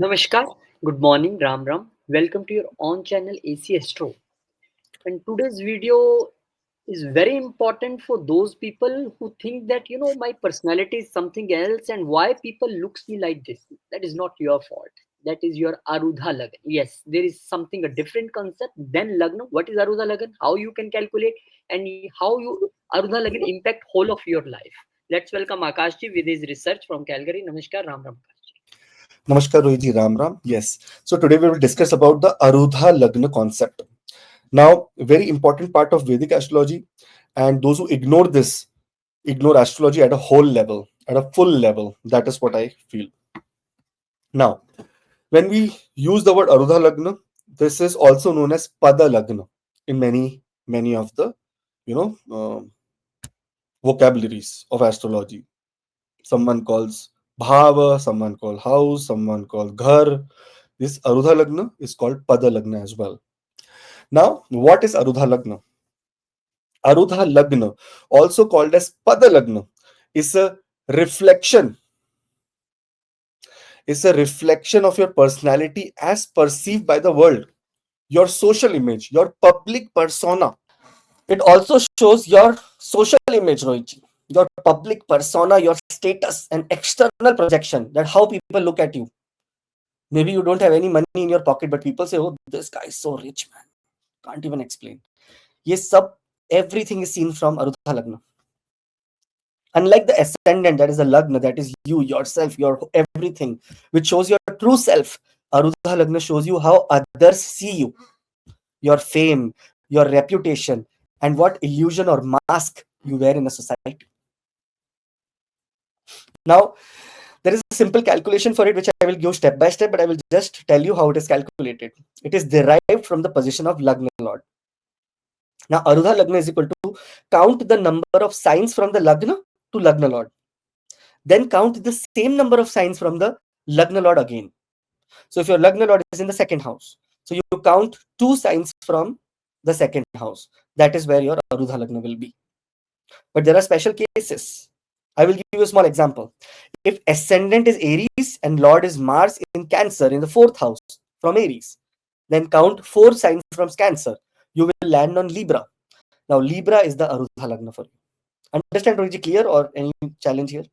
Namaskar, good morning, Ram Ram. Welcome to your own channel AC Astro. And today's video is very important for those people who think that my personality is something else and why people looks me like this. That is not your fault. That is your Arudha Lagna. Yes, there is something a different concept than Lagna. What is Arudha Lagna? How you can calculate and how you Arudha Lagna impact whole of your life. Let's welcome Akashji with his research from Calgary. Namaskar, Ram Ram. Namaskar, Rohiji, Ram Ram. Yes. So today we will discuss about the Arudha Lagna concept. Now, very important part of Vedic astrology, and those who ignore this ignore astrology at a whole level, at a full level. That is what I feel. Now, when we use the word Arudha Lagna, this is also known as Pada Lagna in many of the you know vocabularies of astrology. Someone calls Bhava, someone calls house, someone calls Ghar. This Arudha Lagna is called Pada Lagna as well. Now, what is Arudha Lagna? Arudha Lagna, also called as Pada Lagna, is a reflection. Is a reflection of your personality as perceived by the world, your social image, your public persona. It also shows your social image, Rohit. Your public persona, your status, and external projection. That how people look at you. Maybe you don't have any money in your pocket, but people say, "Oh, this guy is so rich, man. Can't even explain." Yes, everything is seen from Arudha Lagna. Unlike the ascendant, that is the Lagna, that is you, yourself, your everything, which shows your true self. Arudha Lagna shows you how others see you, your fame, your reputation, and what illusion or mask you wear in a society. Now, there is a simple calculation for it, which I will give step by step, but I will just tell you how it is calculated. It is derived from the position of Lagna Lord. Now, Arudha Lagna is equal to count the number of signs from the Lagna to Lagna Lord. Then count the same number of signs from the Lagna Lord again. So if your Lagna Lord is in the second house, so you count 2 signs from the second house. That is where your Arudha Lagna will be. But there are special cases. I will give you a small example. If ascendant is Aries and Lord is Mars in Cancer in the fourth house from Aries, then count 4 signs from Cancer. You will land on Libra. Now, Libra is the Arudha Lagna for you. Understand, Rohiji, clear or any challenge here?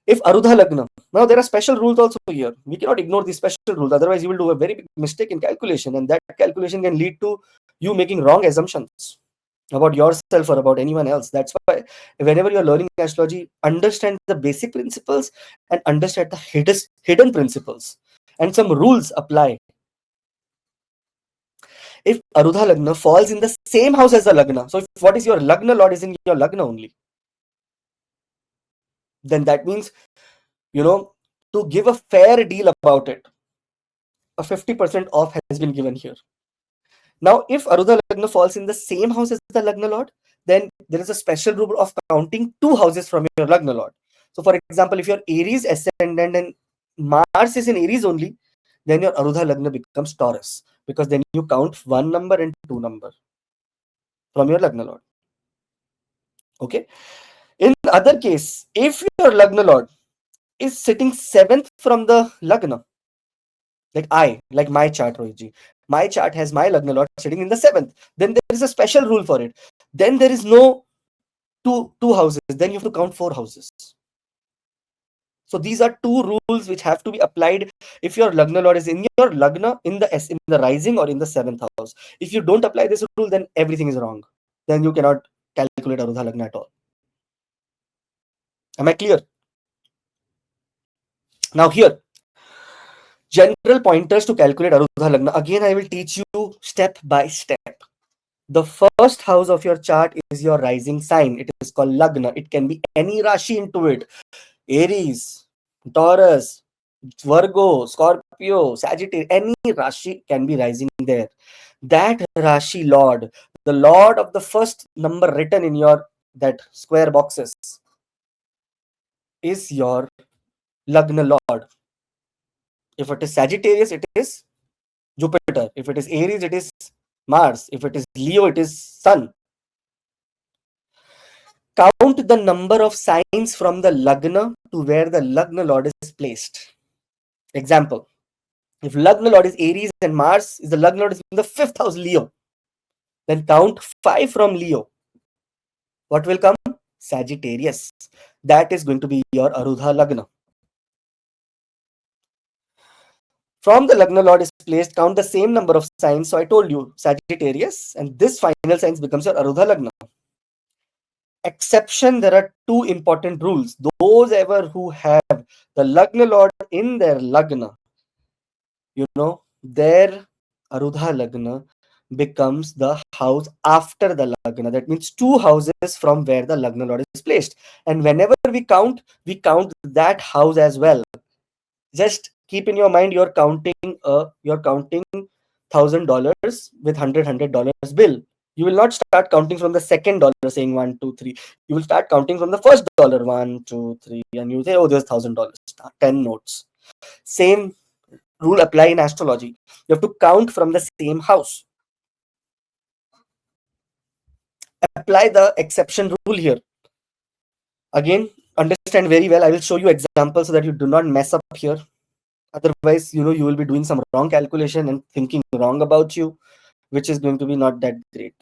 If Arudha Lagna, now there are special rules also here. We cannot ignore these special rules. Otherwise, you will do a very big mistake in calculation, and that calculation can lead to you making wrong assumptions about yourself or about anyone else. That's why whenever you're learning astrology, understand the basic principles and understand the hidden principles, and some rules apply. If Arudha Lagna falls in the same house as the Lagna, so if what is your Lagna Lord is in your Lagna only, then that means, to give a fair deal about it, a 50% off has been given here. Now, if Arudha Lagna falls in the same house as the Lagna Lord, then there is a special rule of counting 2 houses from your Lagna Lord. So, for example, if your Aries ascendant and Mars is in Aries only, then your Arudha Lagna becomes Taurus, because then you count 1 number and 2 number from your Lagna Lord. Okay. In other case, if your Lagna Lord is sitting 7th from the Lagna, like my chart, Rohitji, my chart has my Lagna Lord sitting in the 7th, then there is a special rule for it. Then there is no two houses, then you have to count 4 houses. So these are 2 rules which have to be applied if your Lagna Lord is in your Lagna in the rising or in the 7th house. If you don't apply this rule, then everything is wrong. Then you cannot calculate Arudha Lagna at all. Am I clear? Now here, general pointers to calculate Arudha Lagna. Again, I will teach you step by step. The first house of your chart is your rising sign. It is called Lagna. It can be any Rashi into it. Aries, Taurus, Virgo, Scorpio, Sagittarius, any Rashi can be rising there. That Rashi Lord, the Lord of the first number written in your that square boxes, is your Lagna Lord. If it is Sagittarius, it is Jupiter. If it is Aries, it is Mars. If it is Leo, it is Sun. Count the number of signs from the Lagna to where the Lagna Lord is placed. Example, If Lagna Lord is Aries and Mars is the Lagna Lord is in the fifth house Leo, then count 5 from Leo. What will come? Sagittarius. That is going to be your Arudha Lagna. From the Lagna Lord is placed, count the same number of signs. So I told you Sagittarius, and this final signs becomes your Arudha Lagna. Exception, there are two important rules. Those ever who have the Lagna Lord in their Lagna, their Arudha Lagna becomes the house after the Lagna. That means two houses from where the Lagna Lord is placed. And whenever we count that house as well. Just keep in your mind you're counting $1,000 with $100 bill. You will not start counting from the second dollar saying 1, 2, 3. You will start counting from the first dollar 1, 2, 3, and you say, oh, there's $1,000, 10 notes. Same rule apply in astrology. You have to count from the same house. Apply the exception rule here. Again, understand very well. I will show you examples so that you do not mess up here. Otherwise, you will be doing some wrong calculation and thinking wrong about you, which is going to be not that great.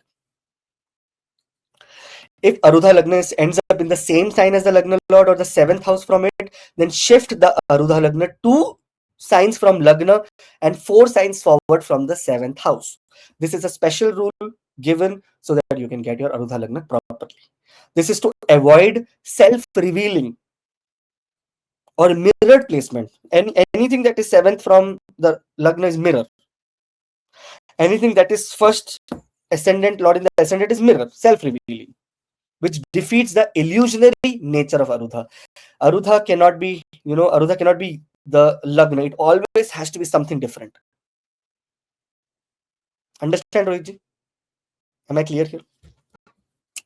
If Arudha Lagna ends up in the same sign as the Lagna Lord or the seventh house from it, then shift the Arudha Lagna 2 signs from Lagna and 4 signs forward from the seventh house. This is a special rule given so that you can get your Arudha Lagna properly. This is to avoid self-revealing or mirrored placement. Anything that is seventh from the Lagna is mirror. Anything that is first ascendant Lord in the ascendant is mirror, self-revealing, which defeats the illusionary nature of Arudha. Arudha cannot be the Lagna. It always has to be something different. Understand, Rohitji? Am I clear here?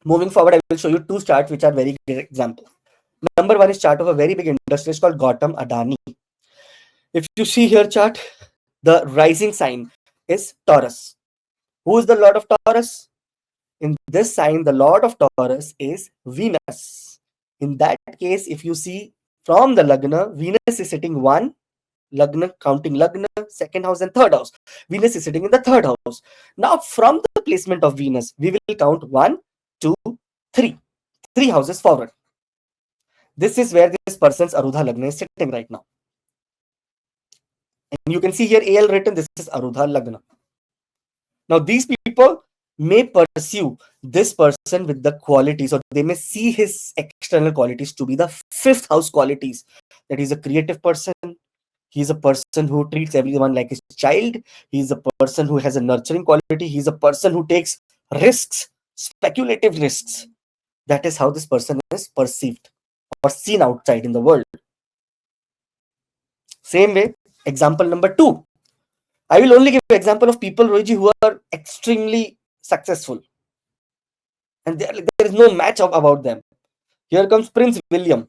Moving forward, I will show you 2 charts which are very great example. Number 1 is chart of a very big industrialist called Gautam Adani. If you see here chart, the rising sign is Taurus. Who is the Lord of Taurus? In this sign, the Lord of Taurus is Venus. In that case, if you see from the Lagna, Venus is sitting 1, Lagna, counting Lagna, second house and third house. Venus is sitting in the third house. Now, from the placement of Venus, we will count 1, 2, 3. 3 houses forward. This is where this person's Arudha Lagna is sitting right now. And you can see here AL written, this is Arudha Lagna. Now, these people may pursue this person with the qualities, or they may see his external qualities to be the 5th house qualities. That he's a creative person. He's a person who treats everyone like his child. He's a person who has a nurturing quality. He's a person who takes risks, speculative risks. That is how this person is perceived or seen outside in the world. Same way, example number 2. I will only give an example of people, Rohiji, who are extremely successful. And there is no match about them. Here comes Prince William.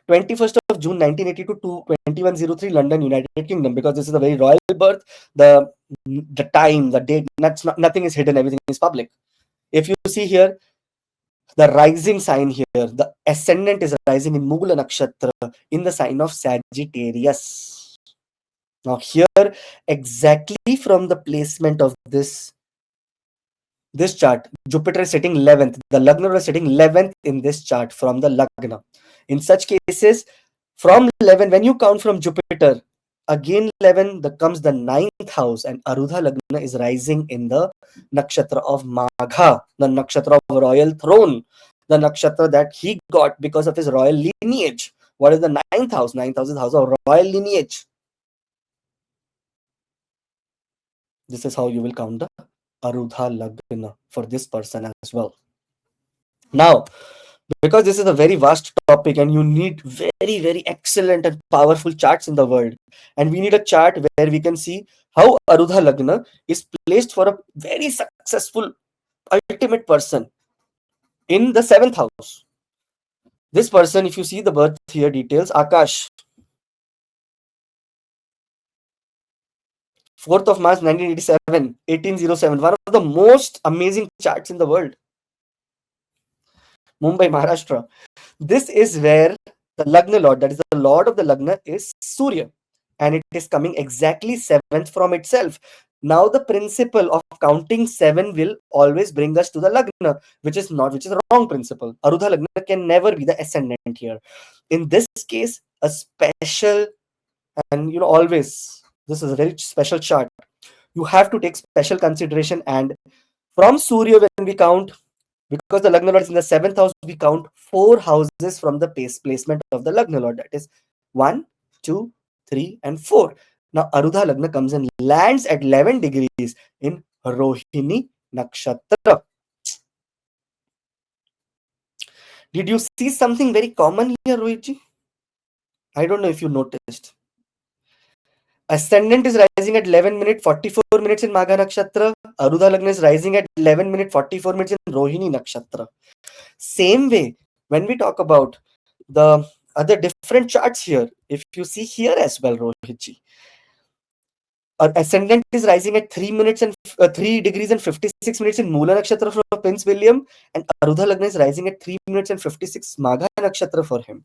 21st of June 1982 to 2103 London, United Kingdom, because this is a very royal birth. The time, the date, nothing is hidden, everything is public. If you see here, the rising sign here, the ascendant is rising in Mugula Nakshatra in the sign of Sagittarius. Now here, exactly from the placement of this chart, Jupiter is sitting 11th. The Lagna is sitting 11th in this chart from the Lagna. In such cases, from 11, when you count from Jupiter, again 11 comes the 9th house, and Arudha Lagna is rising in the nakshatra of Magha, the nakshatra of royal throne, the nakshatra that he got because of his royal lineage. What is the 9th house? 9th house is the house of royal lineage. This is how you will count the Arudha Lagna for this person as well. Now, because this is a very vast topic and you need very, very excellent and powerful charts in the world, and we need a chart where we can see how Arudha Lagna is placed for a very successful ultimate person in the 7th house. This person, if you see the birth here details, Akash, 4th of March 1987, 1807, one of the most amazing charts in the world. Mumbai, Maharashtra. This is where the Lagna Lord, that is the Lord of the Lagna, is Surya. and it is coming exactly seventh from itself. Now the principle of counting 7 will always bring us to the Lagna, which is a wrong principle. Arudha Lagna can never be the ascendant here. In this case, a special, and always, this is a very special chart. You have to take special consideration, and from Surya, when we count, because the Lagna Lord is in the seventh house, we count 4 houses from the placement of the Lagna Lord. That is 1, 2, 3, and 4. Now, Arudha Lagna comes and lands at 11 degrees in Rohini Nakshatra. Did you see something very common here, Rohitji? I don't know if you noticed. Ascendant is rising at 11 minutes 44 minutes in Magha Nakshatra. Arudha Lagna is rising at 11 minutes 44 minutes in Rohini Nakshatra. Same way, when we talk about the other different charts here, if you see here as well, Rohitji, ascendant is rising at 3 degrees and 56 minutes in Mula Nakshatra for Prince William, and Arudha Lagna is rising at 3 minutes and 56 Magha Nakshatra for him.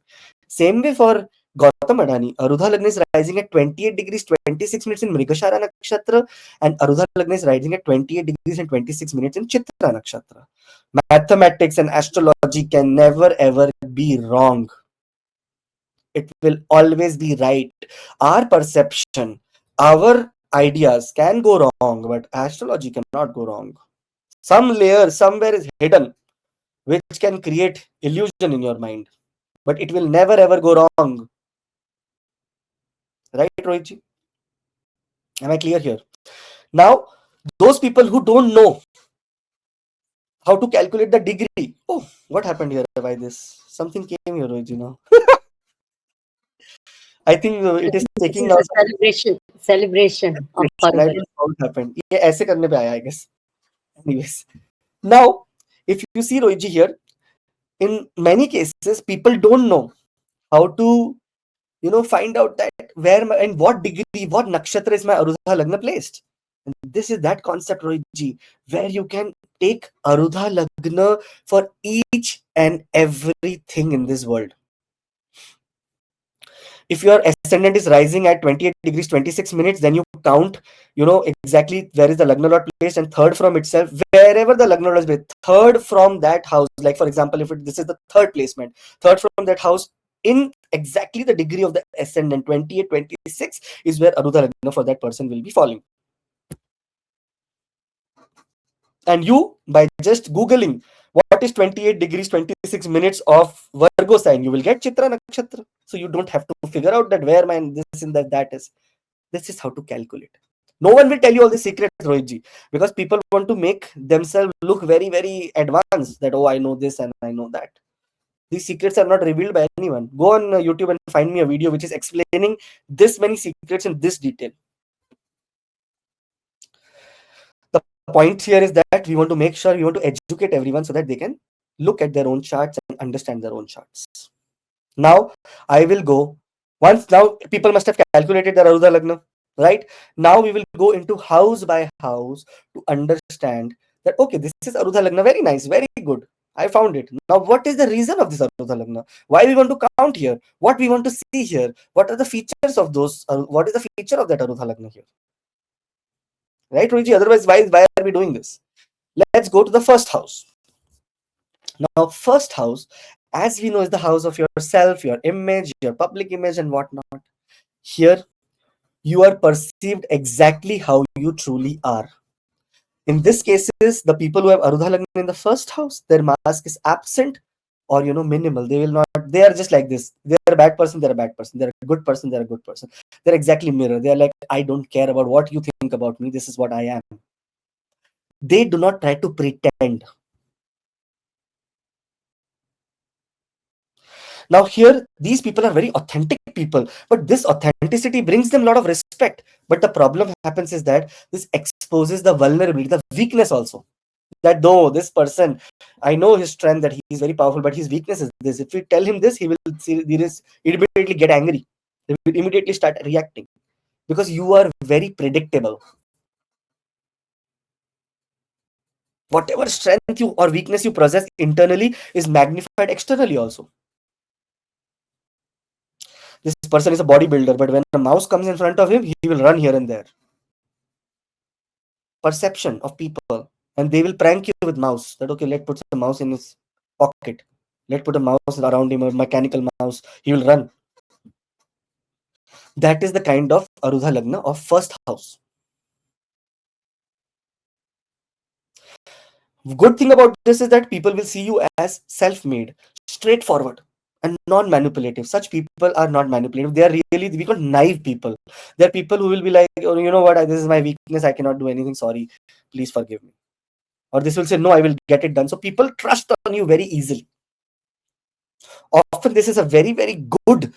Same way for Gautam Adani, Arudha Lagna is rising at 28 degrees 26 minutes in Mrigashara Nakshatra, and Arudha Lagna is rising at 28 degrees and 26 minutes in Chitra Nakshatra. Mathematics and astrology can never ever be wrong. It will always be right. Our perception, our ideas can go wrong, but astrology cannot go wrong. Some layer somewhere is hidden, which can create illusion in your mind, but it will never ever go wrong. Right, Rohitji? Am I clear here? Now, those people who don't know how to calculate the degree. Oh, what happened here? Why this? Something came here, Rohitji, now. I think I it is think this taking is now a some celebration of celebration. I don't Arudha. know how it happened. ये ऐसे करने पे आया, I guess. Anyways, now if you see Rohitji here, in many cases, people don't know how to find out that where and what degree, what nakshatra is my Arudha Lagna placed. And this is that concept, Rohitji, where you can take Arudha Lagna for each and everything in this world. If your ascendant is rising at 28 degrees 26 minutes, then you count exactly where is the Lagna Lord placed, and third from itself, wherever the Lagna Lord is placed, third from that house, like for example, if this is the third placement, third from that house in exactly the degree of the ascendant 28 26 is where Arudha Lagna for that person will be falling. And you, by just googling what is 28 degrees 26 minutes of Virgo sign, you will get Chitra Nakshatra. So you don't have to figure out that where my this and that is. This is how to calculate. No one will tell you all the secrets, Rohitji, because people want to make themselves look very, very advanced, that, oh, I know this and I know that. These secrets are not revealed by anyone. Go on YouTube and find me a video which is explaining this many secrets in this detail. The point here is that we want to make sure, we want to educate everyone so that they can look at their own charts and understand their own charts. Now, I will go, once now people must have calculated their Arudha Lagna, right? Now we will go into house by house to understand that, okay, this is Arudha Lagna, very nice, very good. I found it. Now, what is the reason of this Arudha Lagna? Why we want to count here? What we want to see here? What are the features of those? What is the feature of that Arudha Lagna here? Right, Ruji? Otherwise, why are we doing this? Let's go to the first house. Now, first house, as we know, is the house of yourself, your image, your public image, and whatnot. Here, you are perceived exactly how you truly are. In this cases, the people who have Arudha Lagna in the first house, their mask is absent or minimal. They will not. They are just like this. They are a bad person. They're a bad person. They're a good person. They're a good person. They're exactly mirror. They are like, I don't care about what you think about me. This is what I am. They do not try to pretend. Now here, these people are very authentic people, but this authenticity brings them a lot of respect. But the problem happens is that this exposes the vulnerability, the weakness also. That no, this person, I know his strength, that he is very powerful, but his weakness is this. If we tell him this, he will immediately get angry. He will immediately start reacting because you are very predictable. Whatever strength you or weakness you possess internally is magnified externally also. This person is a bodybuilder, but when a mouse comes in front of him, he will run here and there. Perception of people, and they will prank you with mouse. That okay, let's put a mouse in his pocket. Let's put a mouse around him, a mechanical mouse. He will run. That is the kind of Arudha Lagna of first house. Good thing about this is that people will see you as self-made, straightforward, and non-manipulative. Such people are not manipulative. They are really, we call naive people. They are people who will be like, oh, you know what, this is my weakness. I cannot do anything. Sorry, please forgive me. Or this will say, no, I will get it done. So people trust on you very easily. Often this is a very, very good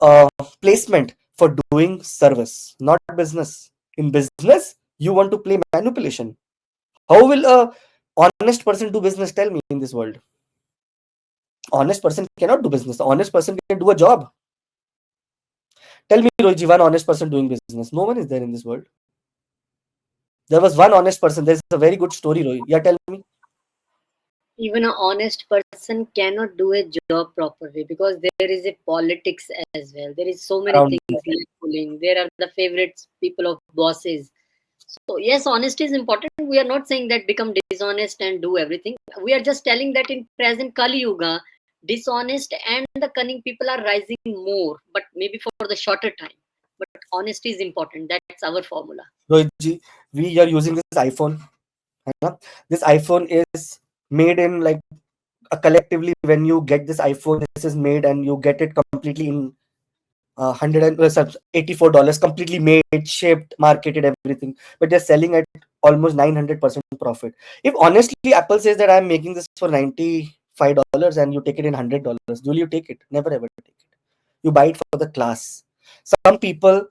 uh, placement for doing service, not business. In business, you want to play manipulation. How will a honest person do business? Tell me in this world. Honest person cannot do business. The honest person can do a job. Tell me, Roji, one honest person doing business. No one is there in this world. There was one honest person. There's a very good story, Roy. Yeah, tell me. Even an honest person cannot do a job properly because there is a politics as well. There is so many Around things like pulling. There are the favorites people of bosses. So yes, honesty is important. We are not saying that become dishonest and do everything. We are just telling that in present Kali Yuga, dishonest and the cunning people are rising more, but maybe for the shorter time. But honesty is important. That's our formula. Rohitji, we are using this iPhone. है This iPhone is made in like collectively. When you get this iPhone, this is made and you get it completely in $184, completely made, shipped, marketed, everything. But they're selling at almost 900% profit. If honestly Apple says that I'm making this for $95 and you take it in $100, will you take it? Never ever take it. You buy it for the class. Some people,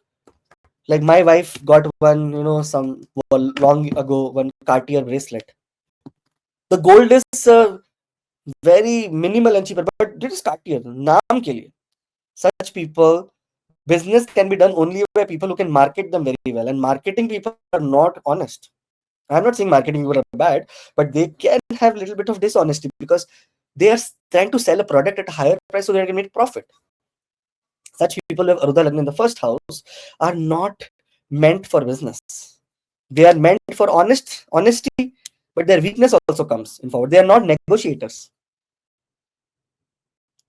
like my wife, got one, some long ago, one Cartier bracelet. The gold is very minimal and cheaper, but it is Cartier. Naam ke liye. Such people, business can be done only by people who can market them very well, and marketing people are not honest. I'm not saying marketing people are bad, but they can have a little bit of dishonesty because they are trying to sell a product at a higher price so they can make profit. Such people who have Arudha Lagna in the first house are not meant for business. They are meant for honesty, but their weakness also comes in forward. They are not negotiators.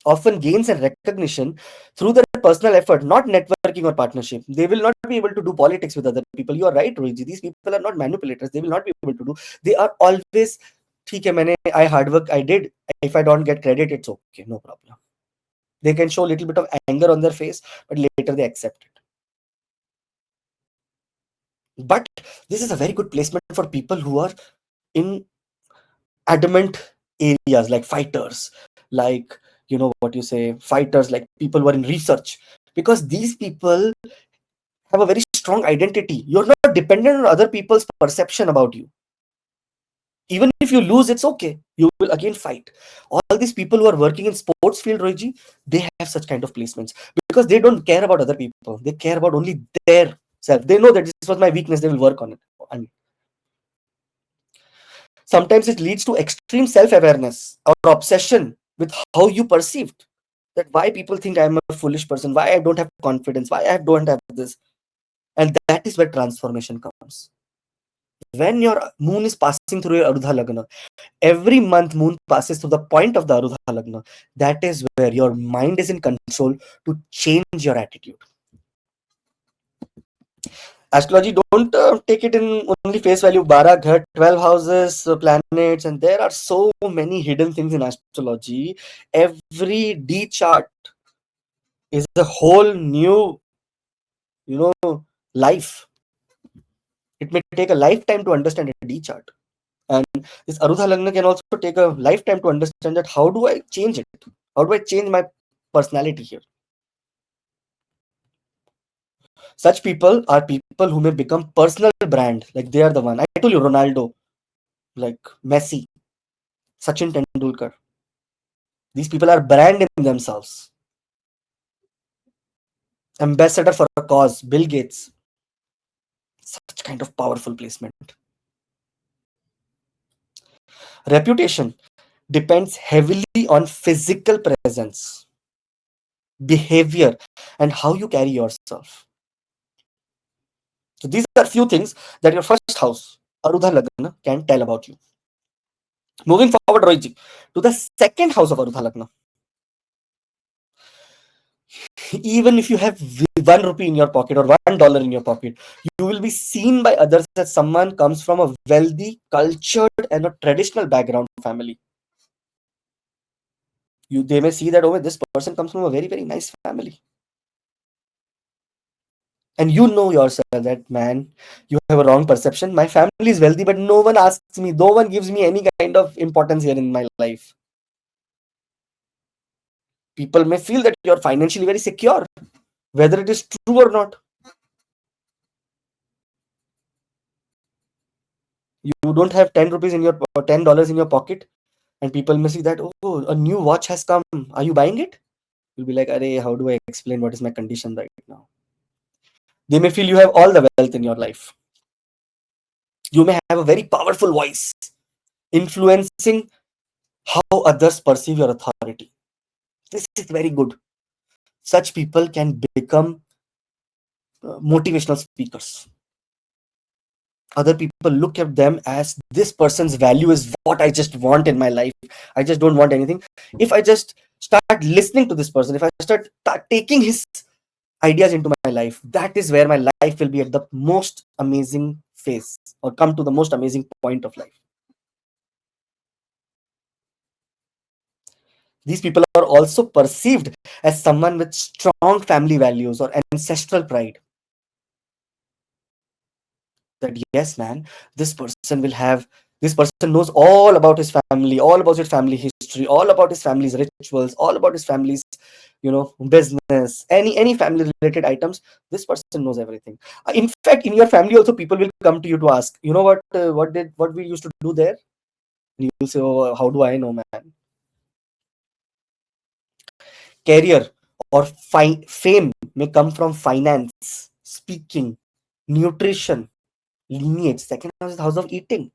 Often gains and recognition through their personal effort, not networking or partnership. They will not be able to do politics with other people. You are right, Rohit. These people are not manipulators. They will not be able to do. They are always, ठीक है, I hard work, I did. If I don't get credit, it's okay, no problem. They can show a little bit of anger on their face, but later they accept it. But this is a very good placement for people who are in adamant areas like fighters, like what you say, fighters, like people who are in research, because these people have a very strong identity. You're not dependent on other people's perception about you. Even if you lose, it's okay, you will again fight. All these people who are working in sports field, Roji, they have such kind of placements because they don't care about other people. They care about only their self. They know that this was my weakness, they will work on it. And sometimes it leads to extreme self-awareness or obsession with how you perceived, that why people think I'm a foolish person, why I don't have confidence, why I don't have this. And that is where transformation comes. When your moon is passing through your Arudha Lagna, every month moon passes through the point of the Arudha Lagna, that is where your mind is in control to change your attitude. Astrology, don't take it in only face value. 12 ghar, 12 houses, planets, and there are so many hidden things in astrology. Every D chart is a whole new, life. It may take a lifetime to understand a D chart. And this Arudha Lagna can also take a lifetime to understand that how do I change it? How do I change my personality here? Such people are people who may become personal brand. Like they are the one. I told you, Ronaldo, like Messi, Sachin Tendulkar. These people are brand in themselves. Ambassador for a cause, Bill Gates. Such kind of powerful placement. Reputation depends heavily on physical presence. behavior, and how you carry yourself. So these are few things that your first house, Arudha Lagna, can tell about you. Moving forward, Rohitji, to the second house of Arudha Lagna. Even if you have 1 rupee in your pocket or $1 in your pocket, you will be seen by others as someone comes from a wealthy, cultured, and a traditional background family. They may see that, oh, this person comes from a very, very nice family. And you know yourself that, man, you have a wrong perception. My family is wealthy, but no one asks me, no one gives me any kind of importance here in my life. People may feel that you're financially very secure, whether it is true or not. You don't have 10 rupees in your $10 in your pocket, and people may see that, oh, a new watch has come. Are you buying it? You'll be like, Arey, how do I explain what is my condition right now? They may feel you have all the wealth in your life. You may have a very powerful voice, influencing how others perceive your authority. This is very good. Such people can become motivational speakers. Other people look at them as, this person's value is what I just want in my life. I just don't want anything. If I just start listening to this person, if I start taking his ideas into my life, that is where my life will be at the most amazing phase, or come to the most amazing point of life. These people are also perceived as someone with strong family values or ancestral pride. That, yes, man, this person knows all about his family, all about his family history, all about his family's rituals, all about his family's, business, any family related items. This person knows everything. In fact, in your family also, people will come to you to ask, you know what we used to do there. And you will say, oh, how do I know, man? Career or fame may come from finance, speaking, nutrition, lineage. Second house is the house of eating.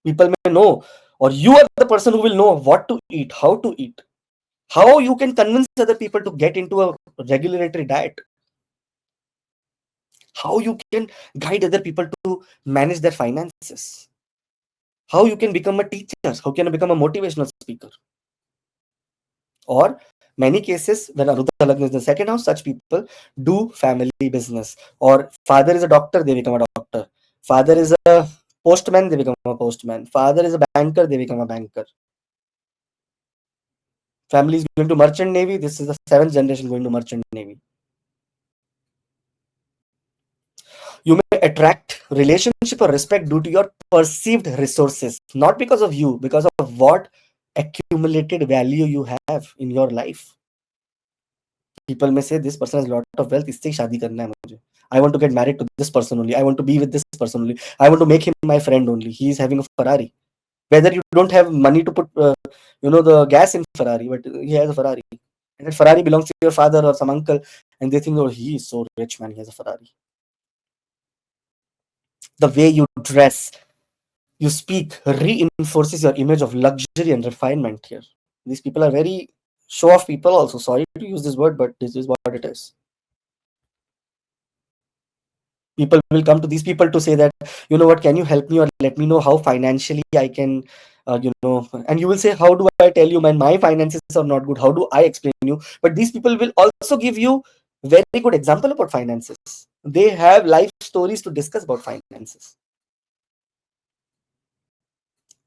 People may know, or you are the person who will know what to eat, how to eat, how you can convince other people to get into a regulatory diet, how you can guide other people to manage their finances, how you can become a teacher, how can you become a motivational speaker. Or many cases, when Arudha Lagna is the second house, such people do family business. Or father is a doctor, they become a doctor. Father is a postman, they become a postman. Father is a banker, they become a banker. Family is going to merchant navy, this is the seventh generation going to merchant navy. You may attract relationship or respect due to your perceived resources, not because of you, because of what accumulated value you have in your life. People may say, this person has a lot of wealth, इससे ही शादी करना है मुझे. I want to get married to this person only. I want to be with this person only. I want to make him my friend only. He is having a Ferrari. Whether you don't have money to put, the gas in Ferrari, but he has a Ferrari. And that Ferrari belongs to your father or some uncle, and they think, oh, he is so rich, man, he has a Ferrari. The way you dress, you speak, reinforces your image of luxury and refinement here. These people are very show-off people also. Sorry to use this word, but this is what it is. People will come to these people to say that, you know what, can you help me or let me know how financially I can, and you will say, how do I tell you, man, my finances are not good, how do I explain you? But these people will also give you very good example about finances. They have life stories to discuss about finances.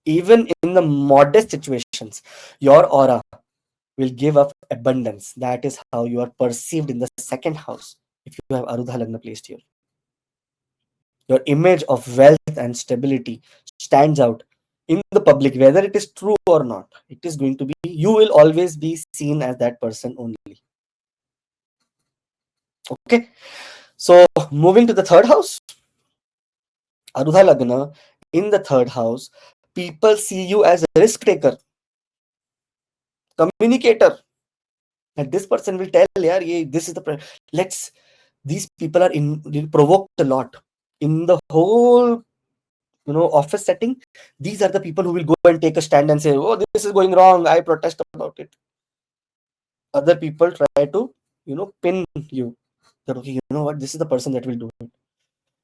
Even in the modest situations, your aura will give up abundance. That is how you are perceived in the second house if you have Arudha Lagna placed here. Your image of wealth and stability stands out in the public, whether it is true or not. It is going to be, you will always be seen as that person only. Okay, so moving to the third house, Arudha Lagna in the third house, people see you as a risk taker, communicator. And this person will tell, yeah, this is let's, these people are provoked a lot in the whole, office setting. These are the people who will go and take a stand and say, oh, this is going wrong, I protest about it. other people try to, pin you. That, okay, you know what, this is the person that will do it.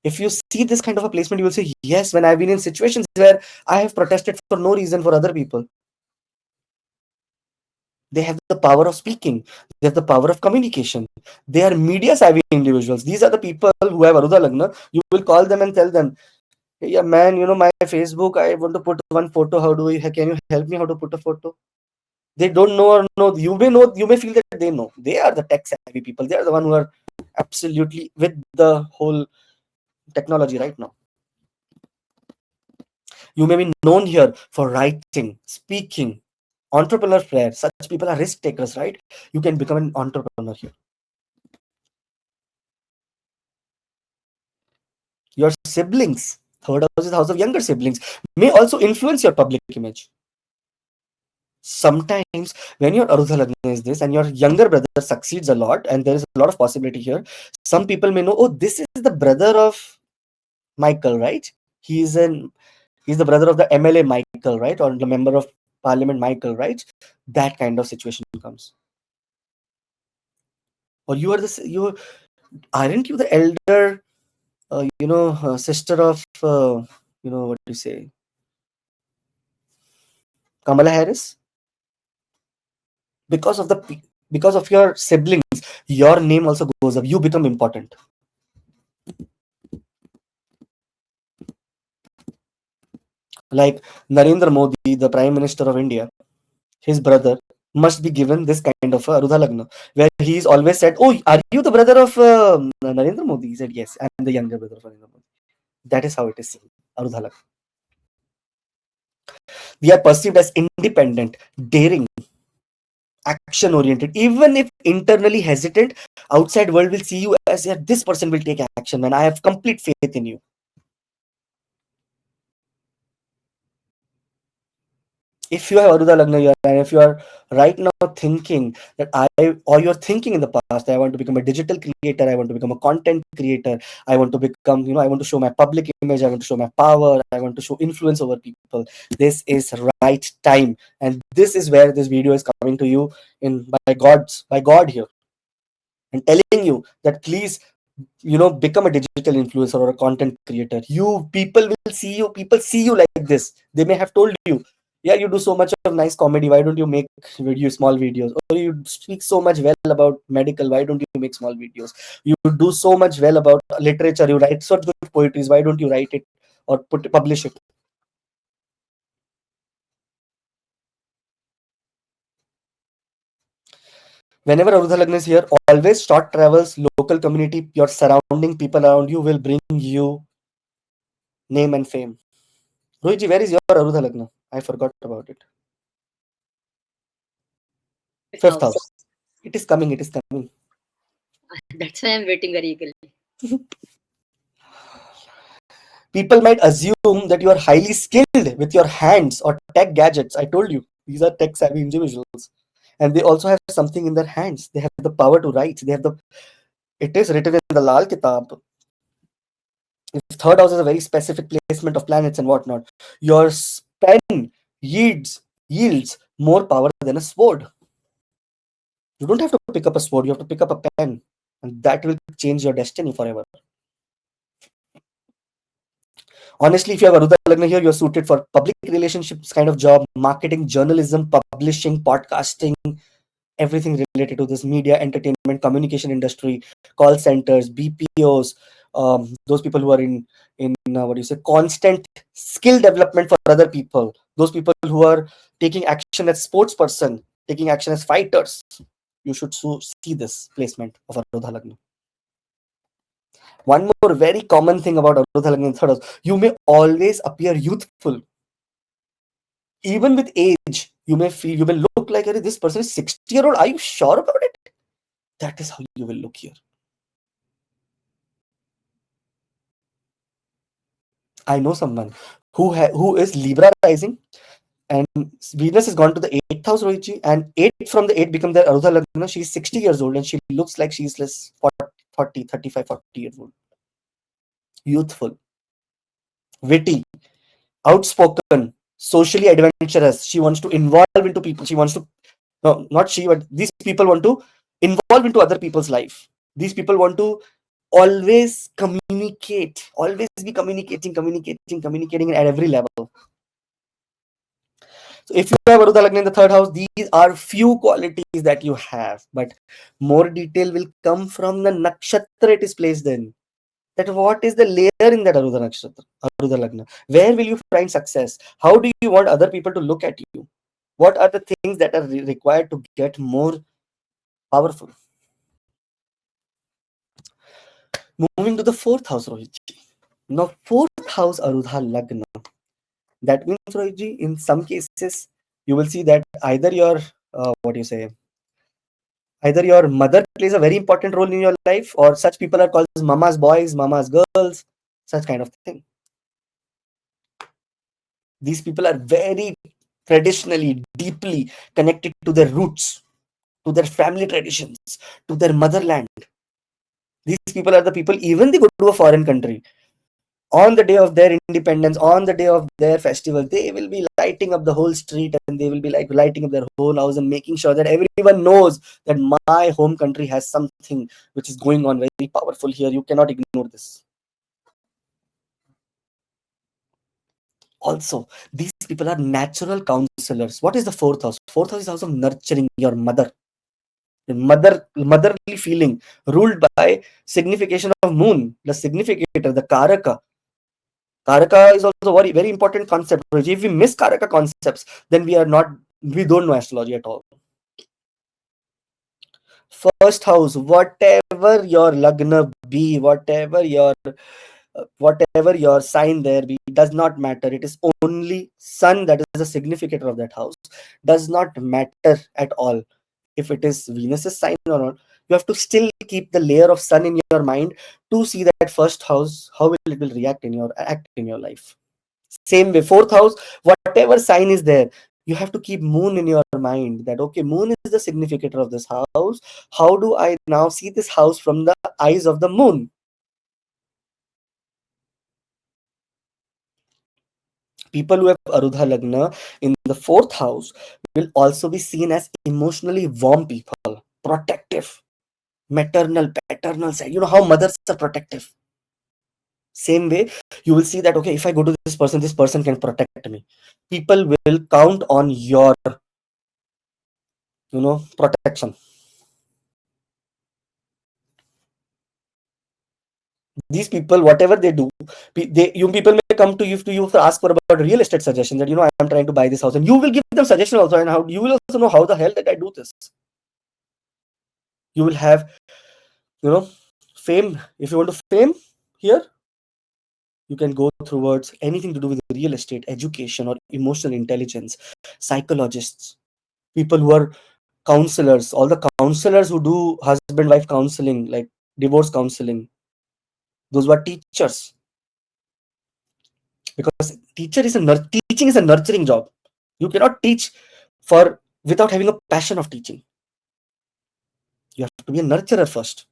If you see this kind of a placement, you will say, yes, when I've been in situations where I have protested for no reason for other people. They have the power of speaking. They have the power of communication. They are media savvy individuals. These are the people who have Arudha Lagna. You will call them and tell them, hey, yeah, man, my Facebook, I want to put one photo. Can you help me how to put a photo? They don't know or know. You may feel that they know. They are the tech savvy people. They are the one who are absolutely with the whole technology right now. You may be known here for writing, speaking, entrepreneur flair. Such people are risk takers, right? You can become an entrepreneur here. Your siblings, third house is the house of younger siblings, may also influence your public image. Sometimes when your Arudha Lagna is this and your younger brother succeeds a lot, and there is a lot of possibility here, some people may know, oh, this is the brother of Michael, right? He's the brother of the MLA Michael, right? Or the member of parliament Michael, right? That kind of situation comes. Or you aren't you the elder, sister of, what do you say, Kamala Harris? Because of your siblings, your name also goes up. You become important. Like Narendra Modi, the Prime Minister of India, his brother must be given this kind of a Arudha Lagna, where he's always said, oh, are you the brother of Narendra Modi? He said, yes, I'm the younger brother of Narendra Modi. That is how it is, Arudha Lagna. We are perceived as independent, daring, action oriented. Even if internally hesitant, outside world will see you as, yeah, this person will take action, and I have complete faith in you. If you have Arudha Lagna here, and if you are right now thinking that or you're thinking in the past, I want to become a digital creator, I want to become a content creator, I want to become, I want to show my public image, I want to show my power, I want to show influence over people, this is right time. And this is where this video is coming to you by God here, and telling you that please, become a digital influencer or a content creator. People see you like this. They may have told you, yeah, you do so much of nice comedy, why don't you make small videos? Or you speak so much well about medical, why don't you make small videos? You do so much well about literature, you write such good poetries, why don't you write it or publish it? Whenever Arudha Lagna is here, always short travels, local community, your surrounding people around you will bring you name and fame. Rohitji, where is your Arudha Lagna? I forgot about it. Fifth Fifth house. house. It is coming. It is coming. That's why I'm waiting very eagerly. People might assume that you are highly skilled with your hands or tech gadgets. I told you, these are tech savvy individuals. And they also have something in their hands. They have the power to write. It is written in the Lal Kitab. If third house is a very specific placement of planets and whatnot, your pen yields more power than a sword. You don't have to pick up a sword, you have to pick up a pen, and that will change your destiny forever. Honestly, if you have Arudha Lagna here, you're suited for public relationships kind of job, marketing, journalism, publishing, podcasting, everything related to this media, entertainment, communication industry, call centers, BPOs, those people who are in what do you say, constant skill development for other people, those people who are taking action as sports person, taking action as fighters. You should see this placement of Arudha Lagna. One more very common thing about Arudha Lagna in third house, you may always appear youthful. Even with age, you may look like, this person is 60-year-old. Are you sure about it? That is how you will look here. I know someone who is Libra rising, and Venus has gone to the 8th house, Rohitji, and 8 from the 8 become their Arudha Lagna. She's 60 years old and she looks like she's less 40, 35, 40 years old. Youthful, witty, outspoken, socially adventurous. She wants to involve into people. She wants to No, not she, but these people want to involve into other people's life. These people want to always communicate, always be communicating at every level. So if you have Arudha Lagna in the third house, these are few qualities that you have, but more detail will come from the nakshatra it is placed in. That what is the layer in that Arudha nakshatra, Arudha Lagna? Where will you find success? How do you want other people to look at you? What are the things that are required to get more powerful? Moving to the fourth house, Rohitji. Now, fourth house Arudha Lagna. That means, Rohitji, in some cases, you will see that either your what do you say? Either your mother plays a very important role in your life, or such people are called as mama's boys, mama's girls, such kind of thing. These people are very traditionally, deeply connected to their roots, to their family traditions, to their motherland. These people are the people, even they go to a foreign country, on the day of their independence, on the day of their festival, they will be lighting up the whole street, and they will be like lighting up their whole house and making sure that everyone knows that my home country has something which is going on very powerful here. You cannot ignore this. Also, these people are natural counselors. What is the fourth house? Fourth house is house of nurturing your mother. Motherly feeling, ruled by signification of moon, the significator, the karaka. Karaka is also very, very important concept. If we miss Karaka concepts, then we don't know astrology at all. First house, whatever your lagna be, whatever your sign there be, does not matter. It is only sun that is the significator of that house. Does not matter at all if it is Venus's sign or not. You have to still keep the layer of sun in your mind to see that first house, how will it will react in your act in your life. Same way, fourth house, whatever sign is there, you have to keep moon in your mind, that okay, moon is the significator of this house. How do I now see this house from the eyes of the moon? People who have Arudha Lagna in the fourth house will also be seen as emotionally warm people, protective, maternal, paternal side. You know how mothers are protective. Same way, you will see that okay, if I go to this person can protect me. People will count on your protection. These people, whatever they do, you people may come to you for ask for about real estate suggestion, that I am trying to buy this house, and you will give them suggestion also, and how you will also know how the hell did I do this. You will have fame. If you want to fame here, you can go towards anything to do with real estate, education, or emotional intelligence. Psychologists, people who are counselors, all the counselors who do husband wife counseling, like divorce counseling, those who are teachers, because teaching is a nurturing job. You cannot teach for without having a passion of teaching. You have to be a nurturer first.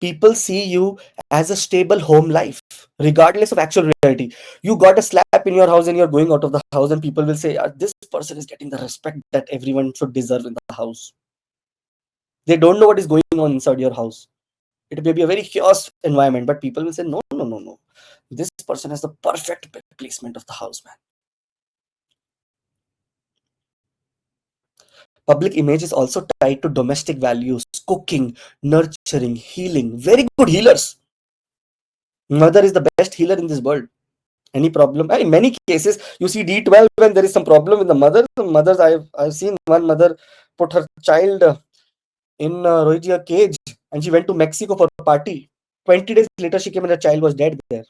People see you as a stable home life, regardless of actual reality. You got a slap in your house and you're going out of the house, and people will say, this person is getting the respect that everyone should deserve in the house. They don't know what is going on inside your house. It may be a very chaos environment, but people will say, no, no, no, no. This person has the perfect placement of the house, man. Public image is also tied to domestic values, cooking, nurturing, healing. Very good healers. Mother is the best healer in this world. Any problem? In many cases, you see D12 when there is some problem with the mother. The mothers, I've seen one mother put her child in a cage, and she went to Mexico for a party. 20 days later, she came and her child was dead there.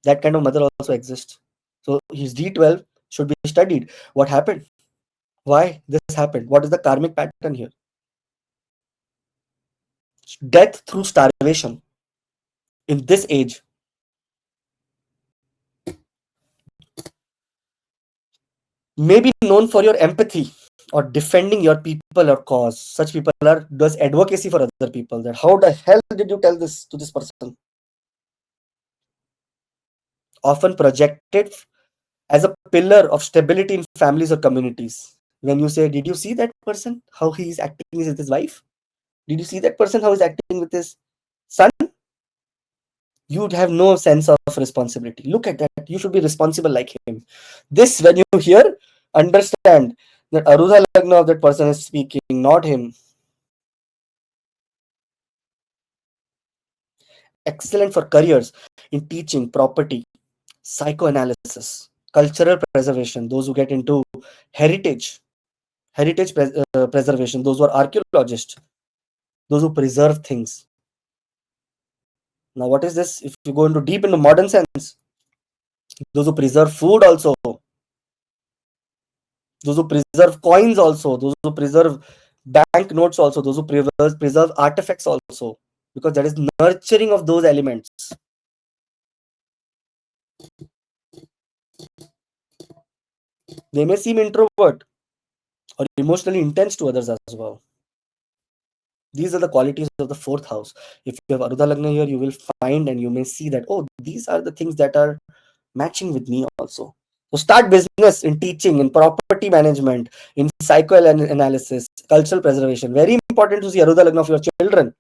That kind of mother also exists. So his D12 should be studied. What happened? Why this happened? What is the karmic pattern here? Death through starvation in this age. May be known for your empathy or defending your people or cause. Such people does advocacy for other people. That how the hell did you tell this to this person? Often projected as a pillar of stability in families or communities. When you say, did you see that person, how he is acting with his wife? Did you see that person, how he's acting with his son? You'd have no sense of responsibility. Look at that. You should be responsible like him. This, when you hear, understand that Arudha Lagna of that person is speaking, not him. Excellent for careers in teaching, property, psychoanalysis, cultural preservation, those who get into heritage, preservation, those who are archaeologists, those who preserve things. Now, what is this? If you go into deep into modern sense, those who preserve food also, those who preserve coins also, those who preserve bank notes also, those who preserve artifacts also, because that is nurturing of those elements. They may seem introvert or emotionally intense to others as well. These are the qualities of the fourth house. If you have Arudha Lagna here, you will find and you may see that, oh, these are the things that are matching with me also. So start business in teaching, in property management, in psychoanalysis, cultural preservation. Very important to see Arudha Lagna of your children,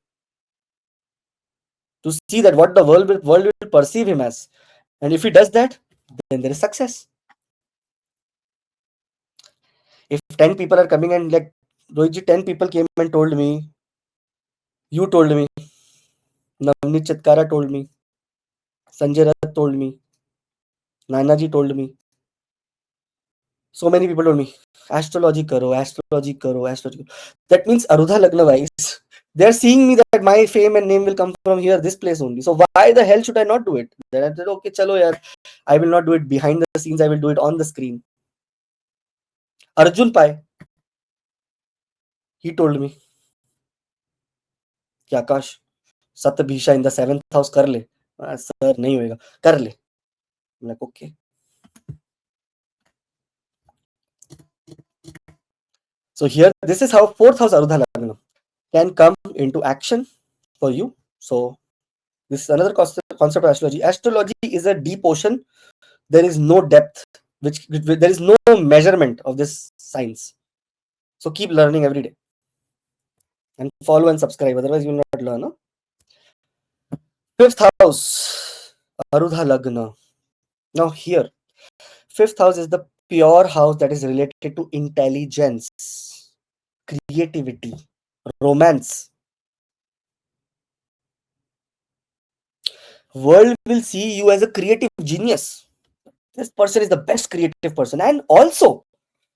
to see that what the world will perceive him as. And if he does that, then there is success. If 10 people are coming and like Rohitji, 10 people came and told me, you told me, Navneet Chitkara told me, Sanjay Rath told me, Nanaji told me, so many people told me, astrology karo, astrology karo, astrology. That means Arudha Lagna wise, they're seeing me that my fame and name will come from here, this place only. So why the hell should I not do it? Then I said, okay, chalo yaar, I will not do it behind the scenes, I will do it on the screen. Arjun Pai, he told me, कि आकाश Shatabhisha in the seventh house कर ले. Sir नहीं होएगा, कर ले. I'm like, okay. So here, this is how fourth house Arudha Lagna can come into action for you. So this is another concept of astrology. Astrology is a deep ocean. There is no depth, there is no measurement of this science. So keep learning every day and follow and subscribe. Otherwise, you will not learn. Huh? Fifth house, Arudha Lagna. Now here, fifth house is the pure house that is related to intelligence, creativity, romance. World will see you as a creative genius. This person is the best creative person. And also,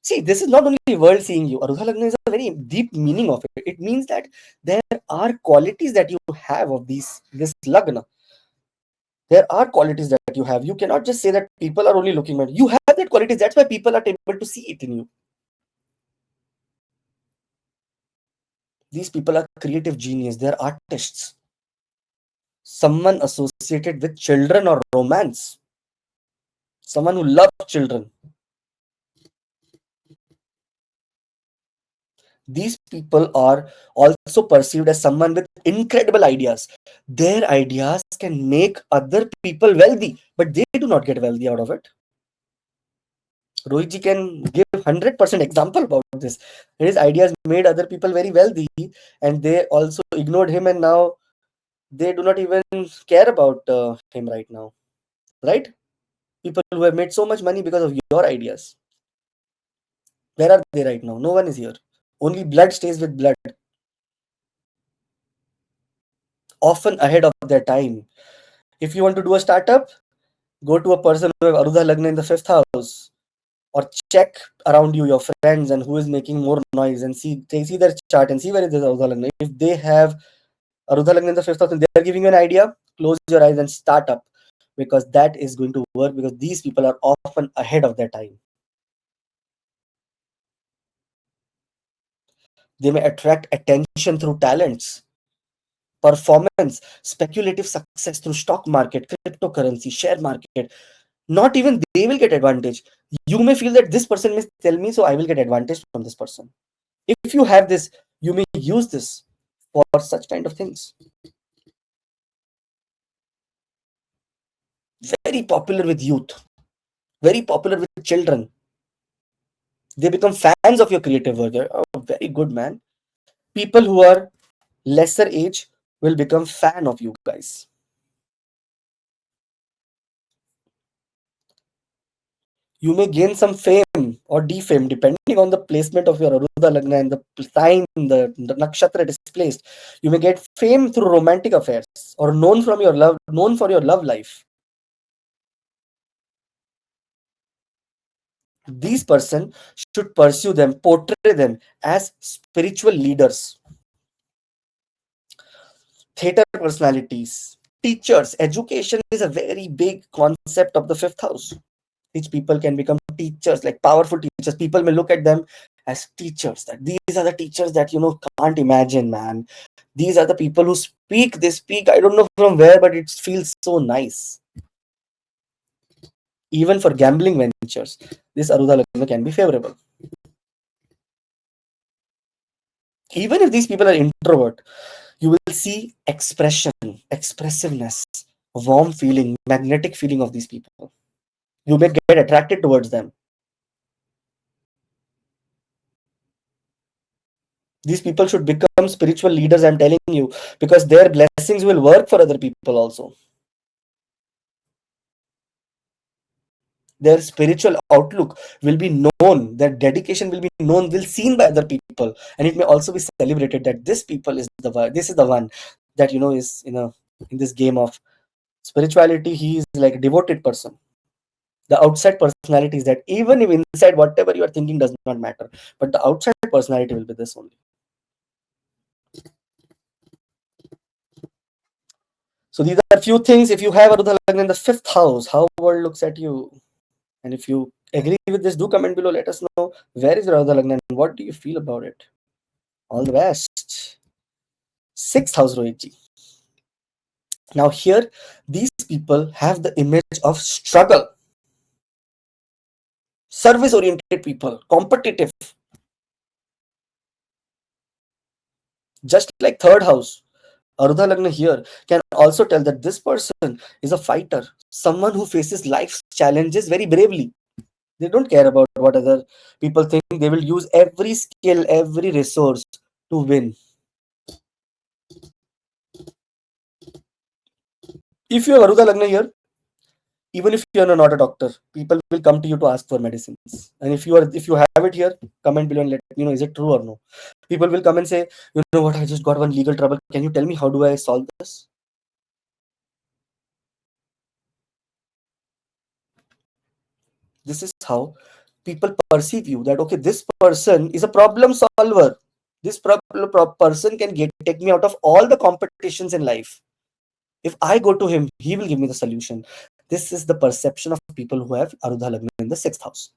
see, this is not only world seeing you. Arudha Lagna is a very deep meaning of it. It means that there are qualities that you have of this Lagna. There are qualities that you have. You cannot just say that people are only looking at you. You have that qualities. That's why people are able to see it in you. These people are creative genius. They are artists. Someone associated with children or romance. Someone who loves children. These people are also perceived as someone with incredible ideas. Their ideas can make other people wealthy, but they do not get wealthy out of it. Rohitji can give 100% example about this. His ideas made other people very wealthy, and they also ignored him, and now they do not even care about him right now. Right? People who have made so much money because of your ideas. Where are they right now? No one is here. Only blood stays with blood. Often ahead of their time. If you want to do a startup, go to a person who have Arudha Lagna in the fifth house, or check around you, your friends, and who is making more noise, and see their chart and see where is this Arudha Lagna. If they have Arudha Lagna in the fifth house and they are giving you an idea, close your eyes and start up, because that is going to work, because these people are often ahead of their time. They may attract attention through talents, performance, speculative success through stock market, cryptocurrency, share market. Not even they will get advantage. You may feel that this person may tell me, so I will get advantage from this person. If you have this, you may use this for such kind of things. Very popular with youth. very popular with children. They become fans of your creative work. Oh, very good, man. People who are lesser age will become fan of you guys. You may gain some fame or defame depending on the placement of your Arudha Lagna and the sign, the nakshatra it is placed. You may get fame through romantic affairs or known for your love life. These person should pursue them, portray them as spiritual leaders, theater personalities, teachers. Education is a very big concept of the fifth house. Each people can become teachers, like powerful teachers. People may look at them as teachers. That these are the teachers that can't imagine, man. These are the people who speak. They speak. I don't know from where, but it feels so nice. Even for gambling ventures, this Arudha Lagna can be favorable. Even if these people are introvert, you will see expression, expressiveness, warm feeling, magnetic feeling of these people. You may get attracted towards them. These people should become spiritual leaders, I'm telling you, because their blessings will work for other people also. Their spiritual outlook will be known, their dedication will be known, will seen by other people, and it may also be celebrated that this people is this is the one that is in this game of spirituality. He is like a devoted person. The outside personality is that, even if inside whatever you are thinking does not matter, but the outside personality will be this only. So these are few things. If you have Arudha Lagna in the fifth house, how world looks at you. And if you agree with this, do comment below. Let us know where is Arudha Lagna and what do you feel about it. All the best. Sixth house, Rohitji. Now here, these people have the image of struggle, service-oriented people, competitive. Just like third house, Arudha Lagna here can also tell that this person is a fighter, someone who faces life's challenges very bravely. They don't care about what other people think. They will use every skill, every resource to win. If you have Arudha Lagna here, even if you are not a doctor, people will come to you to ask for medicines. And if you have it here, comment below and let me know, is it true or no. People will come and say, you know what, I just got one legal trouble. Can you tell me how do I solve this? This is how people perceive you, that okay, this person is a problem solver. This person can take me out of all the competitions in life. If I go to him, he will give me the solution. This is the perception of people who have Arudha Lagna in the sixth house.